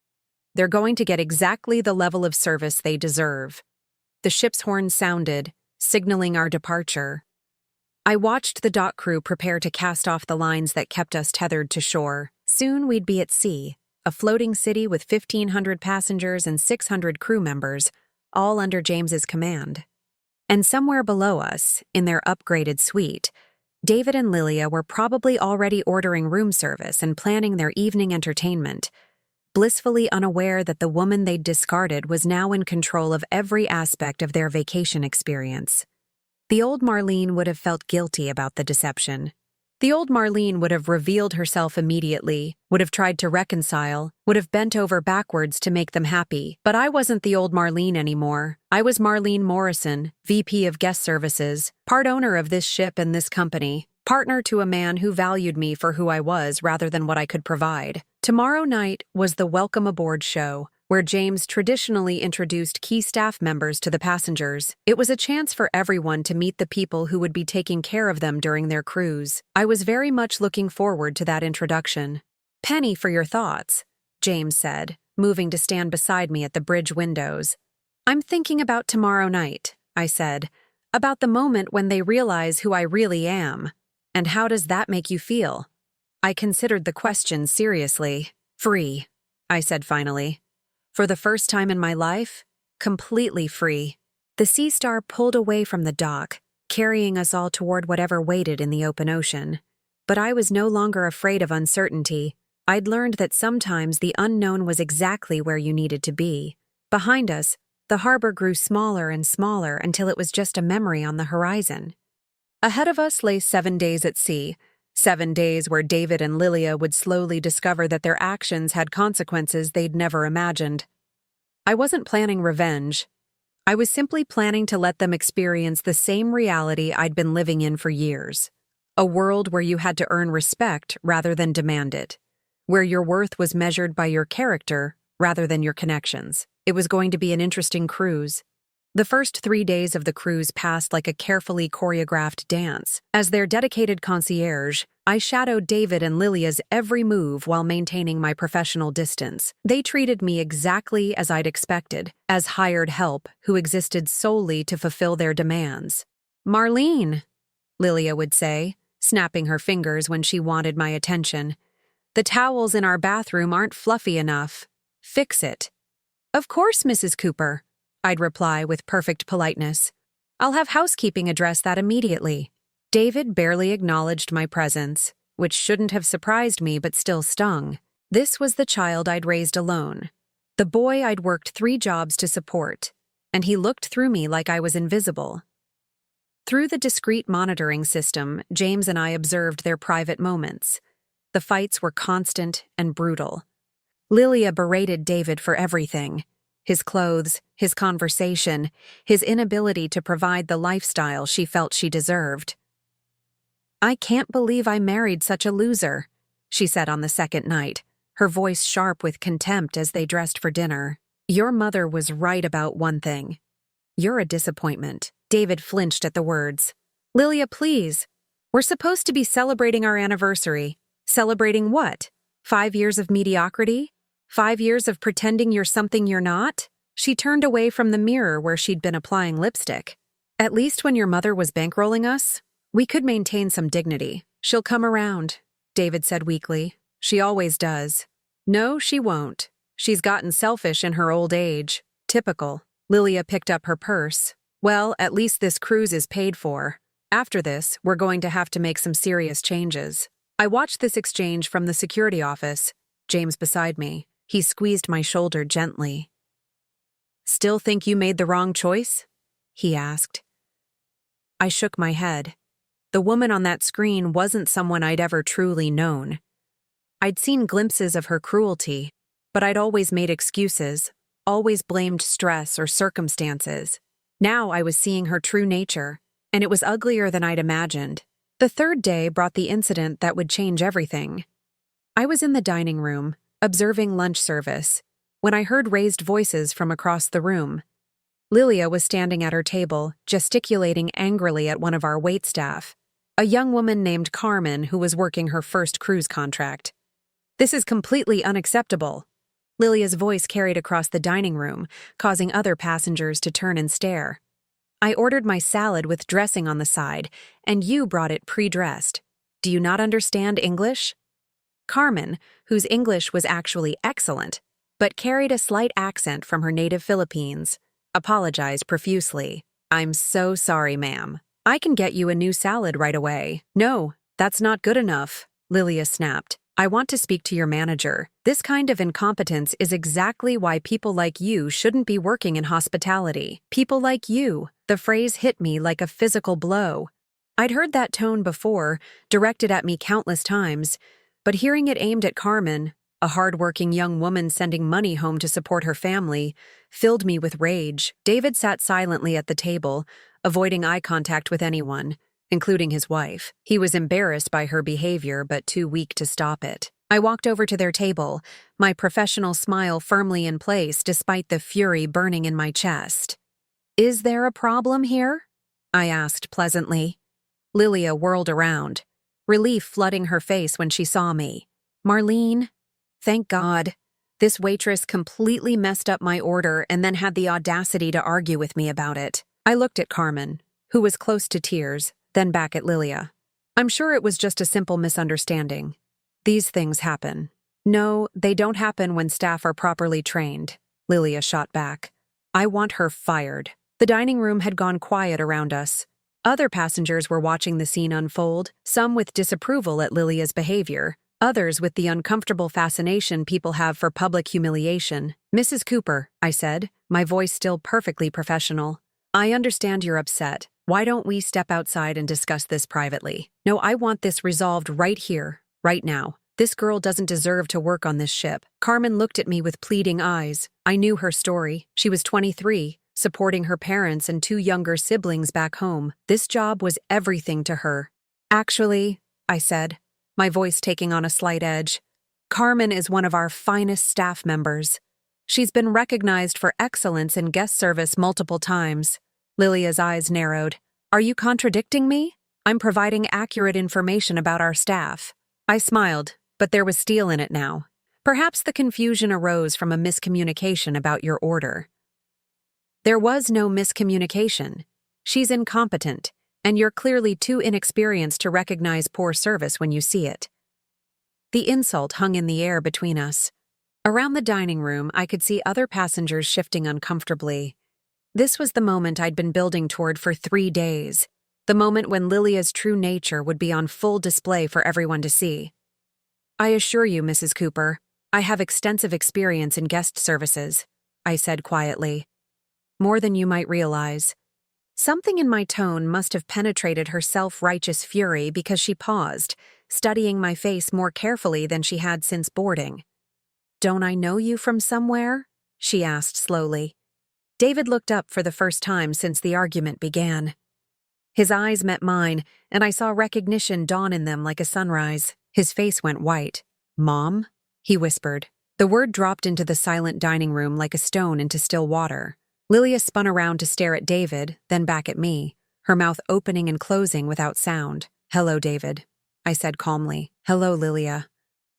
They're going to get exactly the level of service they deserve. The ship's horn sounded, signaling our departure. I watched the dock crew prepare to cast off the lines that kept us tethered to shore. Soon we'd be at sea, a floating city with 1,500 passengers and 600 crew members, all under James's command. And somewhere below us, in their upgraded suite, David and Lilia were probably already ordering room service and planning their evening entertainment, blissfully unaware that the woman they'd discarded was now in control of every aspect of their vacation experience. The old Marlene would have felt guilty about the deception. The old Marlene would have revealed herself immediately, would have tried to reconcile, would have bent over backwards to make them happy. But I wasn't the old Marlene anymore. I was Marlene Morrison, VP of Guest Services, part owner of this ship and this company, partner to a man who valued me for who I was rather than what I could provide. Tomorrow night was the Welcome Aboard show, where James traditionally introduced key staff members to the passengers. It was a chance for everyone to meet the people who would be taking care of them during their cruise. I was very much looking forward to that introduction. "Penny for your thoughts," James said, moving to stand beside me at the bridge windows. "I'm thinking about tomorrow night," I said, "about the moment when they realize who I really am. And how does that make you feel?" I considered the question seriously. "Free," I said finally. "For the first time in my life, completely free." The Sea Star pulled away from the dock, carrying us all toward whatever waited in the open ocean. But I was no longer afraid of uncertainty. I'd learned that sometimes the unknown was exactly where you needed to be. Behind us, the harbor grew smaller and smaller until it was just a memory on the horizon. Ahead of us lay 7 days at sea, 7 days where David and Lilia would slowly discover that their actions had consequences they'd never imagined. I wasn't planning revenge. I was simply planning to let them experience the same reality I'd been living in for years. A world where you had to earn respect rather than demand it. Where your worth was measured by your character rather than your connections. It was going to be an interesting cruise. The first 3 days of the cruise passed like a carefully choreographed dance. As their dedicated concierge, I shadowed David and Lilia's every move while maintaining my professional distance. They treated me exactly as I'd expected, as hired help who existed solely to fulfill their demands. "Marlene," Lilia would say, snapping her fingers when she wanted my attention. "The towels in our bathroom aren't fluffy enough. Fix it." "Of course, Mrs. Cooper," I'd reply with perfect politeness. "I'll have housekeeping address that immediately." David barely acknowledged my presence, which shouldn't have surprised me but still stung. This was the child I'd raised alone, the boy I'd worked 3 jobs to support, and he looked through me like I was invisible. Through the discreet monitoring system, James and I observed their private moments. The fights were constant and brutal. Lilia berated David for everything. His clothes, his conversation, his inability to provide the lifestyle she felt she deserved. "I can't believe I married such a loser," she said on the second night, her voice sharp with contempt as they dressed for dinner. "Your mother was right about one thing. You're a disappointment." David flinched at the words. "Lilia, please. We're supposed to be celebrating our anniversary. Celebrating what? 5 years of mediocrity? 5 years of pretending you're something you're not?" She turned away from the mirror where she'd been applying lipstick. "At least when your mother was bankrolling us, we could maintain some dignity." "She'll come around," David said weakly. "She always does." "No, she won't. She's gotten selfish in her old age. Typical." Lilia picked up her purse. "Well, at least this cruise is paid for. After this, we're going to have to make some serious changes." I watched this exchange from the security office, James beside me. He squeezed my shoulder gently. "Still think you made the wrong choice?" he asked. I shook my head. The woman on that screen wasn't someone I'd ever truly known. I'd seen glimpses of her cruelty, but I'd always made excuses, always blamed stress or circumstances. Now I was seeing her true nature, and it was uglier than I'd imagined. The third day brought the incident that would change everything. I was in the dining room, observing lunch service, when I heard raised voices from across the room. Lilia was standing at her table, gesticulating angrily at one of our waitstaff, a young woman named Carmen who was working her first cruise contract. "This is completely unacceptable." Lilia's voice carried across the dining room, causing other passengers to turn and stare. "I ordered my salad with dressing on the side, and you brought it pre-dressed. Do you not understand English?" Carmen, whose English was actually excellent, but carried a slight accent from her native Philippines, apologized profusely. "I'm so sorry, ma'am. I can get you a new salad right away." "No, that's not good enough," Lilia snapped. "I want to speak to your manager. This kind of incompetence is exactly why people like you shouldn't be working in hospitality. People like you." The phrase hit me like a physical blow. I'd heard that tone before, directed at me countless times, but hearing it aimed at Carmen, a hard-working young woman sending money home to support her family, filled me with rage. David sat silently at the table, avoiding eye contact with anyone, including his wife. He was embarrassed by her behavior, but too weak to stop it. I walked over to their table, my professional smile firmly in place despite the fury burning in my chest. "Is there a problem here?" I asked pleasantly. Lilia whirled around, relief flooding her face when she saw me. "Marlene, thank God. This waitress completely messed up my order and then had the audacity to argue with me about it." I looked at Carmen, who was close to tears, then back at Lilia. "I'm sure it was just a simple misunderstanding. These things happen." "No, they don't happen when staff are properly trained," Lilia shot back. "I want her fired." The dining room had gone quiet around us. Other passengers were watching the scene unfold, some with disapproval at Lilia's behavior, others with the uncomfortable fascination people have for public humiliation. "Mrs. Cooper," I said, my voice still perfectly professional, "I understand you're upset. Why don't we step outside and discuss this privately? No, I want this resolved right here, right now. This girl doesn't deserve to work on this ship." Carmen looked at me with pleading eyes. I knew her story. She was 23, supporting her parents and 2 younger siblings back home. This job was everything to her. "Actually," I said, my voice taking on a slight edge, "Carmen is one of our finest staff members. She's been recognized for excellence in guest service multiple times." Lilia's eyes narrowed. "Are you contradicting me? I'm providing accurate information about our staff." I smiled, but there was steel in it now. "Perhaps the confusion arose from a miscommunication about your order." "There was no miscommunication. She's incompetent, and you're clearly too inexperienced to recognize poor service when you see it." The insult hung in the air between us. Around the dining room, I could see other passengers shifting uncomfortably. This was the moment I'd been building toward for 3 days, the moment when Lilia's true nature would be on full display for everyone to see. "I assure you, Mrs. Cooper, I have extensive experience in guest services," I said quietly. "More than you might realize." Something in my tone must have penetrated her self-righteous fury because she paused, studying my face more carefully than she had since boarding. "Don't I know you from somewhere?" she asked slowly. David looked up for the first time since the argument began. His eyes met mine, and I saw recognition dawn in them like a sunrise. His face went white. "Mom?" he whispered. The word dropped into the silent dining room like a stone into still water. Lilia spun around to stare at David, then back at me, her mouth opening and closing without sound. "Hello, David," I said calmly. "Hello, Lilia."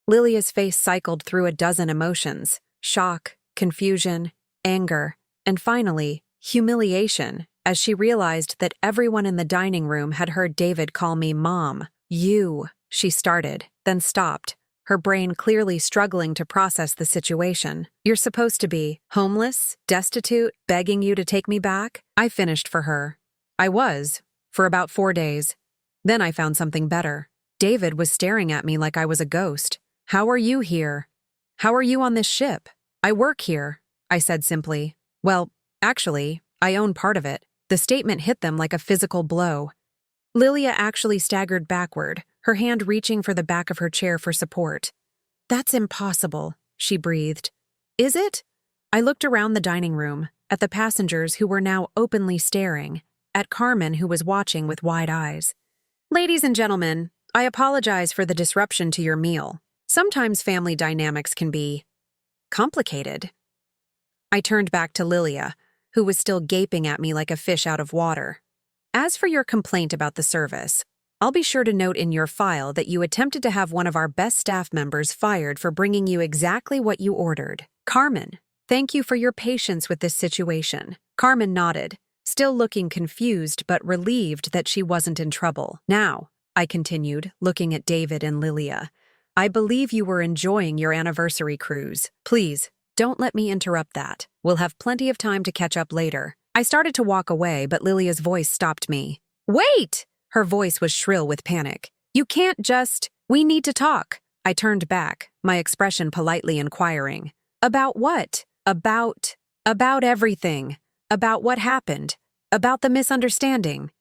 Lilia's face cycled through a dozen emotions: shock, confusion, anger, and finally, humiliation, as she realized that everyone in the dining room had heard David call me Mom. "You," she started, then stopped, her brain clearly struggling to process the situation. "You're supposed to be homeless, destitute, begging you to take me back?" I finished for her. "I was, for about 4 days. Then I found something better." David was staring at me like I was a ghost. "How are you here? How are you on this ship?" "I work here," I said simply. "Well, actually, I own part of it." The statement hit them like a physical blow. Lilia actually staggered backward, her hand reaching for the back of her chair for support. "That's impossible," she breathed. "Is it?" I looked around the dining room, at the passengers who were now openly staring, at Carmen who was watching with wide eyes. "Ladies and gentlemen, I apologize for the disruption to your meal. Sometimes family dynamics can be complicated." I turned back to Lilia, who was still gaping at me like a fish out of water. "As for your complaint about the service, I'll be sure to note in your file that you attempted to have one of our best staff members fired for bringing you exactly what you ordered. Carmen, thank you for your patience with this situation." Carmen nodded, still looking confused but relieved that she wasn't in trouble. "Now," I continued, looking at David and Lilia, "I believe you were enjoying your anniversary cruise. Please, don't let me interrupt that. We'll have plenty of time to catch up later." I started to walk away, but Lilia's voice stopped me. "Wait!" Her voice was shrill with panic. "You can't just— we need to talk." I turned back, my expression politely inquiring. "About what?" About everything. About what happened. About the misunderstanding."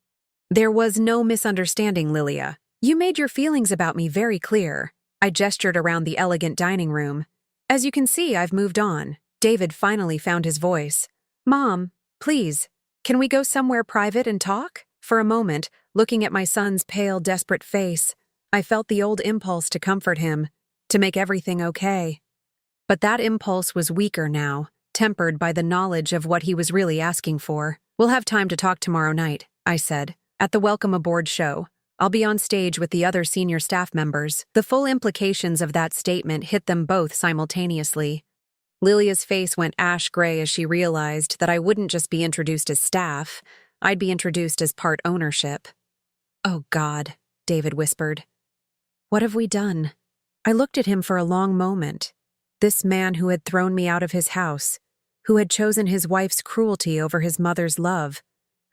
There was no misunderstanding, Lilia. You made your feelings about me very clear. I gestured around the elegant dining room. As you can see, I've moved on. David finally found his voice. Mom, please, can we go somewhere private and talk? For a moment, looking at my son's pale, desperate face, I felt the old impulse to comfort him, to make everything okay. But that impulse was weaker now, tempered by the knowledge of what he was really asking for. We'll have time to talk tomorrow night, I said, at the Welcome Aboard show. I'll be on stage with the other senior staff members. The full implications of that statement hit them both simultaneously. Lilia's face went ash-gray as she realized that I wouldn't just be introduced as staff, I'd be introduced as part ownership. Oh God, David whispered. What have we done? I looked at him for a long moment. This man who had thrown me out of his house, who had chosen his wife's cruelty over his mother's love,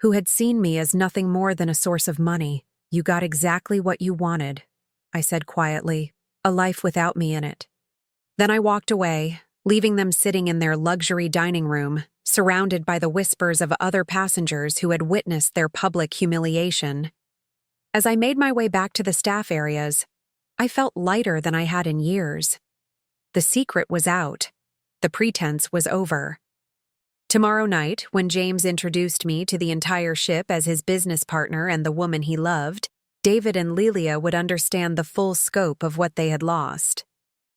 who had seen me as nothing more than a source of money. You got exactly what you wanted, I said quietly, a life without me in it. Then I walked away, leaving them sitting in their luxury dining room, surrounded by the whispers of other passengers who had witnessed their public humiliation. As I made my way back to the staff areas, I felt lighter than I had in years. The secret was out. The pretense was over. Tomorrow night, when James introduced me to the entire ship as his business partner and the woman he loved, David and Lilia would understand the full scope of what they had lost.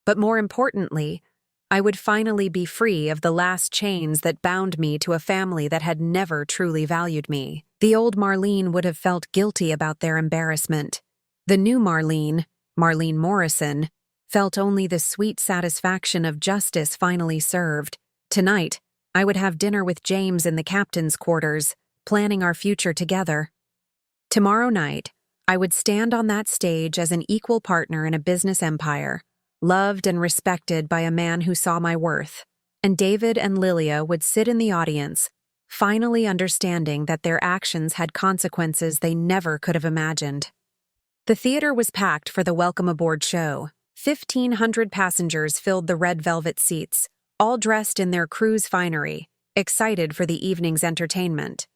But more importantly, I would finally be free of the last chains that bound me to a family that had never truly valued me. The old Marlene would have felt guilty about their embarrassment. The new Marlene, Marlene Morrison, felt only the sweet satisfaction of justice finally served. Tonight, I would have dinner with James in the captain's quarters, planning our future together. Tomorrow night, I would stand on that stage as an equal partner in a business empire, loved and respected by a man who saw my worth, and David and Lilia would sit in the audience, finally understanding that their actions had consequences they never could have imagined. The theater was packed for the Welcome Aboard show. 1,500 passengers filled the red velvet seats, all dressed in their cruise finery, excited for the evening's entertainment.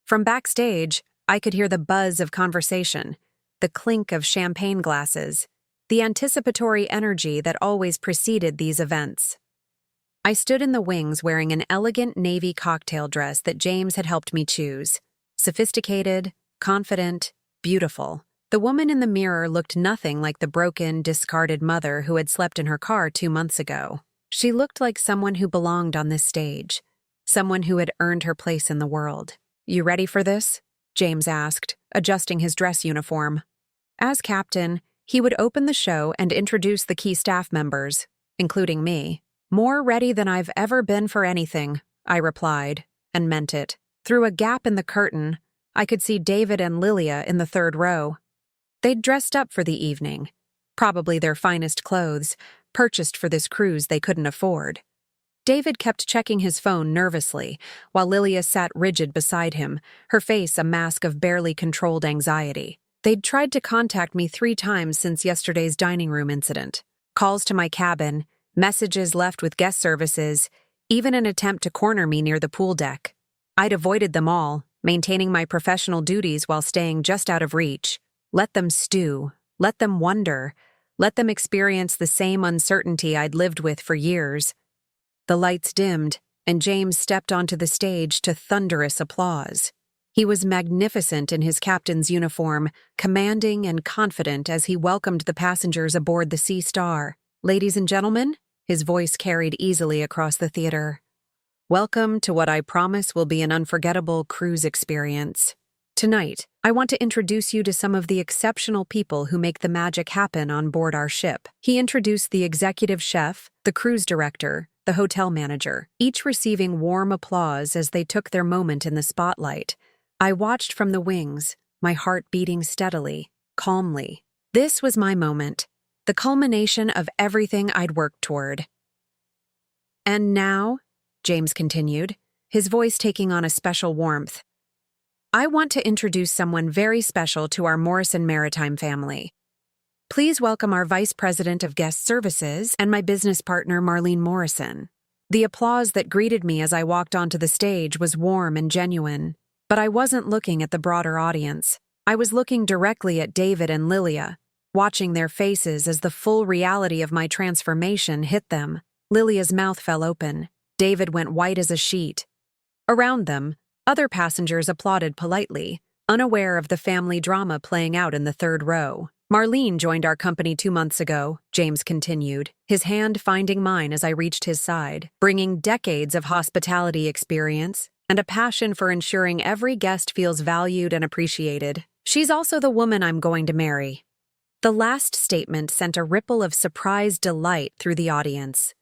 From backstage, I could hear the buzz of conversation, the clink of champagne glasses, the anticipatory energy that always preceded these events. I stood in the wings wearing an elegant navy cocktail dress that James had helped me choose. Sophisticated, confident, beautiful. The woman in the mirror looked nothing like the broken, discarded mother who had slept in her car 2 months ago. She looked like someone who belonged on this stage, someone who had earned her place in the world. You ready for this? James asked, adjusting his dress uniform. As captain, he would open the show and introduce the key staff members, including me. More ready than I've ever been for anything, I replied, and meant it. Through a gap in the curtain, I could see David and Lilia in the third row. They'd dressed up for the evening, probably their finest clothes, purchased for this cruise they couldn't afford. David kept checking his phone nervously, while Lilia sat rigid beside him, her face a mask of barely controlled anxiety. They'd tried to contact me 3 times since yesterday's dining room incident. Calls to my cabin, messages left with guest services, even an attempt to corner me near the pool deck. I'd avoided them all, maintaining my professional duties while staying just out of reach. Let them stew, let them wonder, let them experience the same uncertainty I'd lived with for years. The lights dimmed, and James stepped onto the stage to thunderous applause. He was magnificent in his captain's uniform, commanding and confident as he welcomed the passengers aboard the Sea Star. Ladies and gentlemen, his voice carried easily across the theater. Welcome to what I promise will be an unforgettable cruise experience. Tonight, I want to introduce you to some of the exceptional people who make the magic happen on board our ship. He introduced the executive chef, the cruise director, the hotel manager, each receiving warm applause as they took their moment in the spotlight. I watched from the wings, my heart beating steadily, calmly. This was my moment, the culmination of everything I'd worked toward. And now, James continued, his voice taking on a special warmth, I want to introduce someone very special to our Morrison Maritime family. Please welcome our Vice President of Guest Services and my business partner, Marlene Morrison. The applause that greeted me as I walked onto the stage was warm and genuine. But I wasn't looking at the broader audience. I was looking directly at David and Lilia, watching their faces as the full reality of my transformation hit them. Lilia's mouth fell open. David went white as a sheet. Around them, other passengers applauded politely, unaware of the family drama playing out in the third row. Marlene joined our company 2 months ago, James continued, his hand finding mine as I reached his side, bringing decades of hospitality experience and a passion for ensuring every guest feels valued and appreciated. She's also the woman I'm going to marry. The last statement sent a ripple of surprised delight through the audience.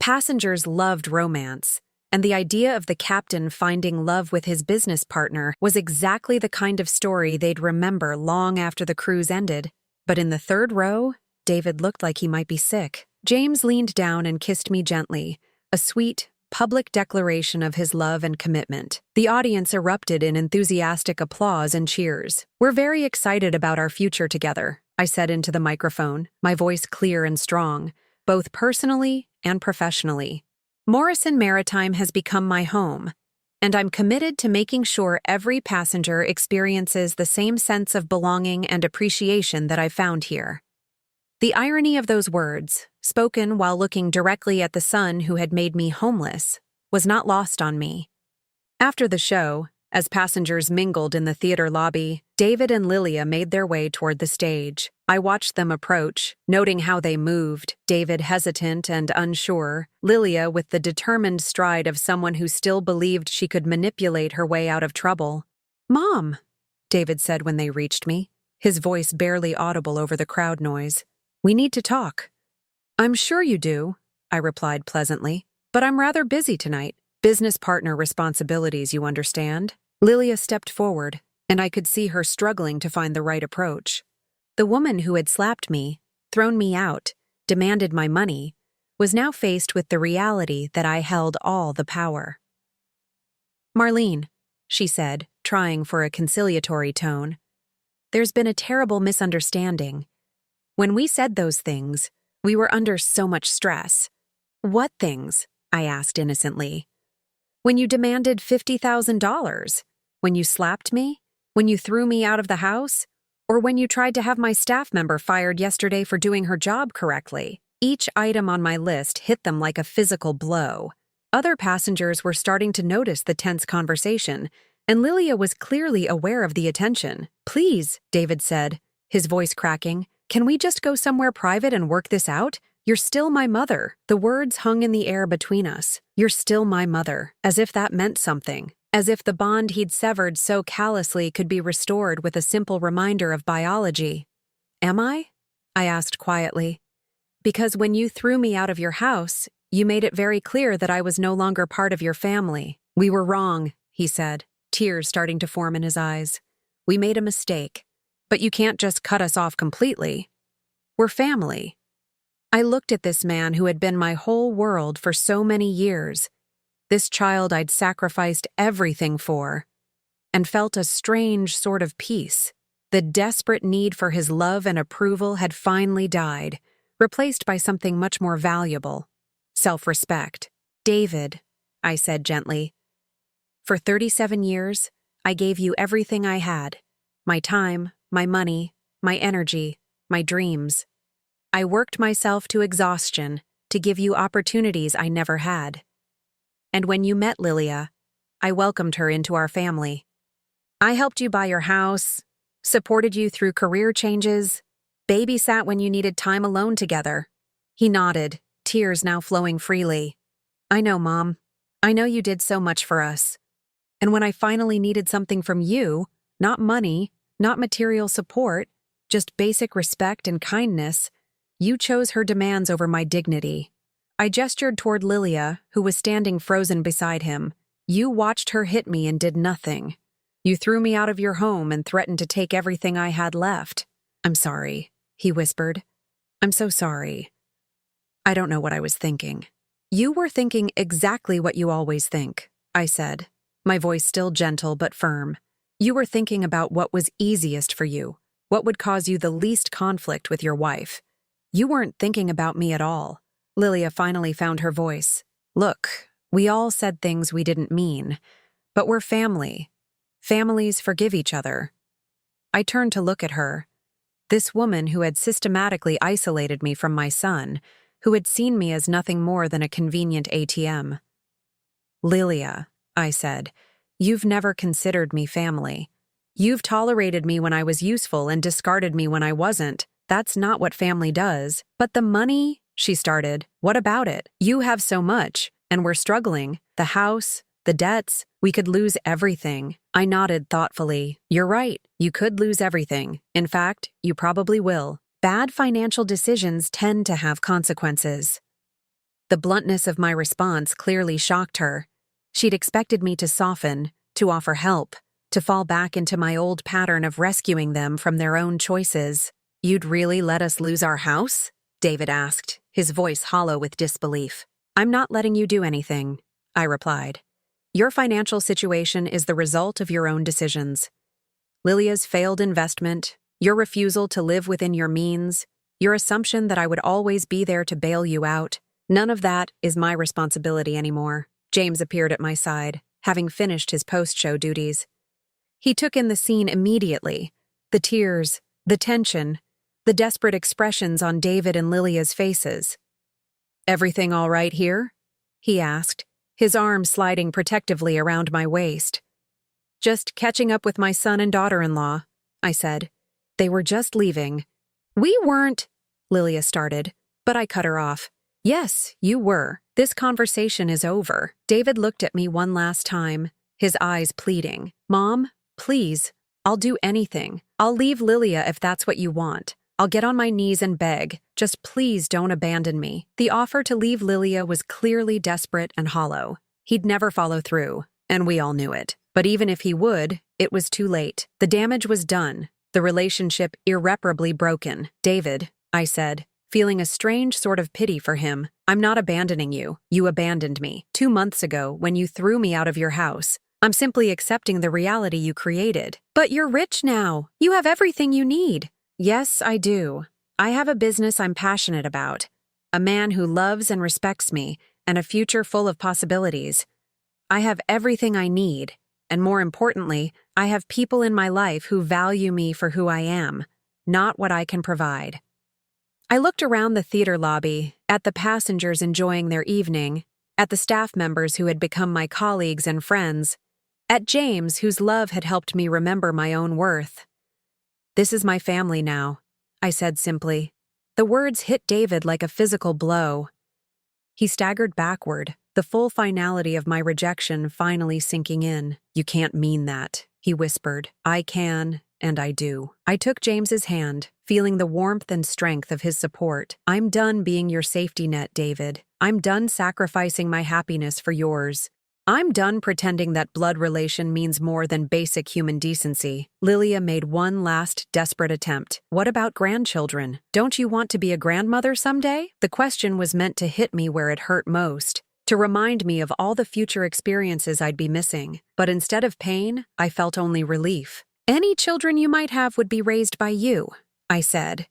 Passengers loved romance, and the idea of the captain finding love with his business partner was exactly the kind of story they'd remember long after the cruise ended. But in the third row, David looked like he might be sick. James leaned down and kissed me gently, a sweet, public declaration of his love and commitment. The audience erupted in enthusiastic applause and cheers. "We're very excited about our future together," I said into the microphone, my voice clear and strong, both personally and professionally. "Morrison Maritime has become my home, and I'm committed to making sure every passenger experiences the same sense of belonging and appreciation that I found here." The irony of those words, spoken while looking directly at the son who had made me homeless, was not lost on me. After the show, as passengers mingled in the theater lobby, David and Lilia made their way toward the stage. I watched them approach, noting how they moved, David hesitant and unsure, Lilia with the determined stride of someone who still believed she could manipulate her way out of trouble. "Mom," David said when they reached me, his voice barely audible over the crowd noise. "We need to talk." "I'm sure you do," I replied pleasantly, "but I'm rather busy tonight. Business partner responsibilities, you understand." Lilia stepped forward, and I could see her struggling to find the right approach. The woman who had slapped me, thrown me out, demanded my money, was now faced with the reality that I held all the power. "Marlene," she said, trying for a conciliatory tone, "there's been a terrible misunderstanding. When we said those things, we were under so much stress." "What things?" I asked innocently. "When you demanded $50,000? When you slapped me? When you threw me out of the house? Or when you tried to have my staff member fired yesterday for doing her job correctly?" Each item on my list hit them like a physical blow. Other passengers were starting to notice the tense conversation, and Lilia was clearly aware of the attention. "Please," David said, his voice cracking, "can we just go somewhere private and work this out? You're still my mother." The words hung in the air between us. "You're still my mother," as if that meant something. As if the bond he'd severed so callously could be restored with a simple reminder of biology. "Am I?" I asked quietly. "Because when you threw me out of your house, you made it very clear that I was no longer part of your family." "We were wrong," he said, tears starting to form in his eyes. "We made a mistake. But you can't just cut us off completely. We're family." I looked at this man who had been my whole world for so many years, this child I'd sacrificed everything for, and felt a strange sort of peace. The desperate need for his love and approval had finally died, replaced by something much more valuable: self-respect. "David," I said gently, "for 37 years, I gave you everything I had: my time, my money, my energy, my dreams. I worked myself to exhaustion to give you opportunities I never had. And when you met Lilia, I welcomed her into our family. I helped you buy your house, supported you through career changes, babysat when you needed time alone together." He nodded, tears now flowing freely. "I know, Mom. I know you did so much for us. And when I finally needed something from you, not money, not material support, just basic respect and kindness, you chose her demands over my dignity." I gestured toward Lilia, who was standing frozen beside him. "You watched her hit me and did nothing. You threw me out of your home and threatened to take everything I had left." "I'm sorry," he whispered. "I'm so sorry. I don't know what I was thinking." "You were thinking exactly what you always think," I said, my voice still gentle but firm. "You were thinking about what was easiest for you, what would cause you the least conflict with your wife. You weren't thinking about me at all." Lilia finally found her voice. "Look, we all said things we didn't mean, but we're family. Families forgive each other. I turned to look at her. This woman who had systematically isolated me from my son, who had seen me as nothing more than a convenient ATM. Lilia, I said, you've never considered me family. You've tolerated me when I was useful and discarded me when I wasn't. That's not what family does. But the money, she started. What about it? You have so much, and we're struggling. The house, the debts, we could lose everything. I nodded thoughtfully. You're right, you could lose everything. In fact, you probably will. Bad financial decisions tend to have consequences. The bluntness of my response clearly shocked her. She'd expected me to soften, to offer help, to fall back into my old pattern of rescuing them from their own choices. You'd really let us lose our house? David asked, his voice hollow with disbelief. I'm not letting you do anything, I replied. Your financial situation is the result of your own decisions. Lilia's failed investment, your refusal to live within your means, your assumption that I would always be there to bail you out, none of that is my responsibility anymore. James appeared at my side, having finished his post-show duties. He took in the scene immediately, the tears, the tension, the desperate expressions on David and Lilia's faces. Everything all right here? He asked, his arm sliding protectively around my waist. Just catching up with my son and daughter-in-law, I said. They were just leaving. We weren't, Lilia started, but I cut her off. Yes, you were. This conversation is over. David looked at me one last time, his eyes pleading. Mom, please, I'll do anything. I'll leave Lilia if that's what you want. I'll get on my knees and beg. Just please don't abandon me. The offer to leave Lilia was clearly desperate and hollow. He'd never follow through, and we all knew it. But even if he would, it was too late. The damage was done, the relationship irreparably broken. David, I said, feeling a strange sort of pity for him, I'm not abandoning you. You abandoned me 2 months ago when you threw me out of your house. I'm simply accepting the reality you created. But you're rich now. You have everything you need. Yes, I do. I have a business I'm passionate about, a man who loves and respects me, and a future full of possibilities. I have everything I need, and more importantly, I have people in my life who value me for who I am, not what I can provide. I looked around the theater lobby, at the passengers enjoying their evening, at the staff members who had become my colleagues and friends, at James, whose love had helped me remember my own worth. This is my family now, I said simply. The words hit David like a physical blow. He staggered backward, the full finality of my rejection finally sinking in. You can't mean that, he whispered. I can, and I do. I took James's hand, feeling the warmth and strength of his support. I'm done being your safety net, David. I'm done sacrificing my happiness for yours. I'm done pretending that blood relation means more than basic human decency. Lilia made one last desperate attempt. What about grandchildren? Don't you want to be a grandmother someday? The question was meant to hit me where it hurt most, to remind me of all the future experiences I'd be missing. But instead of pain, I felt only relief. Any children you might have would be raised by you, I said.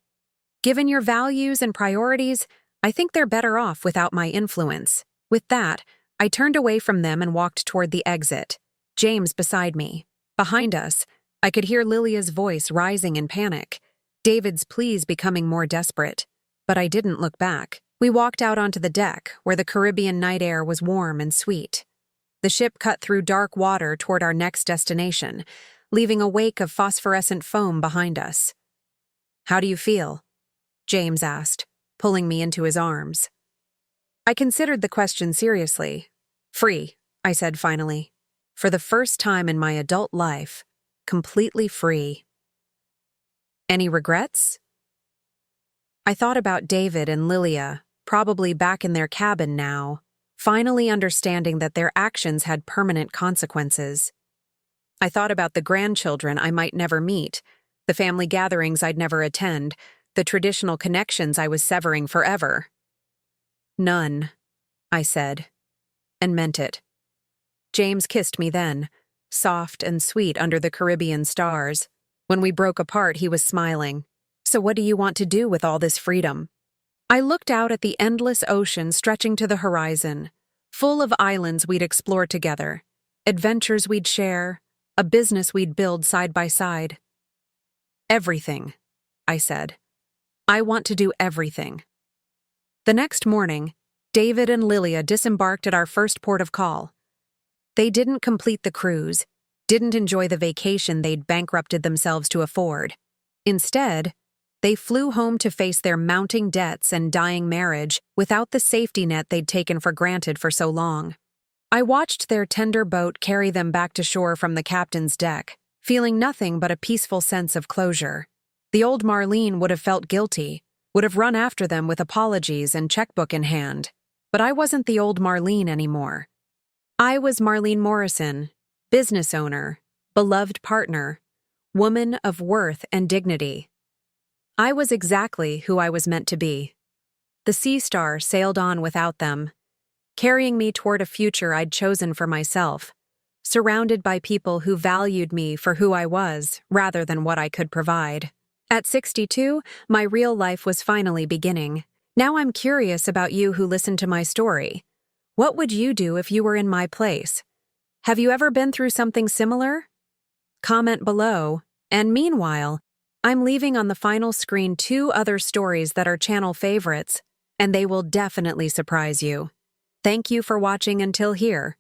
Given your values and priorities, I think they're better off without my influence. With that, I turned away from them and walked toward the exit, James beside me. Behind us, I could hear Lilia's voice rising in panic, David's pleas becoming more desperate. But I didn't look back. We walked out onto the deck, where the Caribbean night air was warm and sweet. The ship cut through dark water toward our next destination, leaving a wake of phosphorescent foam behind us. How do you feel? James asked, pulling me into his arms. I considered the question seriously. Free, I said finally. For the first time in my adult life, completely free. Any regrets? I thought about David and Lilia, probably back in their cabin now, finally understanding that their actions had permanent consequences. I thought about the grandchildren I might never meet, the family gatherings I'd never attend, the traditional connections I was severing forever. None, I said, and meant it. James kissed me then, soft and sweet under the Caribbean stars. When we broke apart, he was smiling. So what do you want to do with all this freedom? I looked out at the endless ocean stretching to the horizon, full of islands we'd explore together, adventures we'd share, a business we'd build side by side. Everything, I said. I want to do everything. The next morning, David and Lilia disembarked at our first port of call. They didn't complete the cruise, didn't enjoy the vacation they'd bankrupted themselves to afford. Instead, they flew home to face their mounting debts and dying marriage without the safety net they'd taken for granted for so long. I watched their tender boat carry them back to shore from the captain's deck, feeling nothing but a peaceful sense of closure. The old Marlene would have felt guilty, would have run after them with apologies and checkbook in hand. But I wasn't the old Marlene anymore. I was Marlene Morrison, business owner, beloved partner, woman of worth and dignity. I was exactly who I was meant to be. The Sea Star sailed on without them, carrying me toward a future I'd chosen for myself, surrounded by people who valued me for who I was rather than what I could provide. At 62, my real life was finally beginning. Now I'm curious about you who listened to my story. What would you do if you were in my place? Have you ever been through something similar? Comment below. And meanwhile, I'm leaving on the final screen 2 other stories that are channel favorites, and they will definitely surprise you. Thank you for watching until here.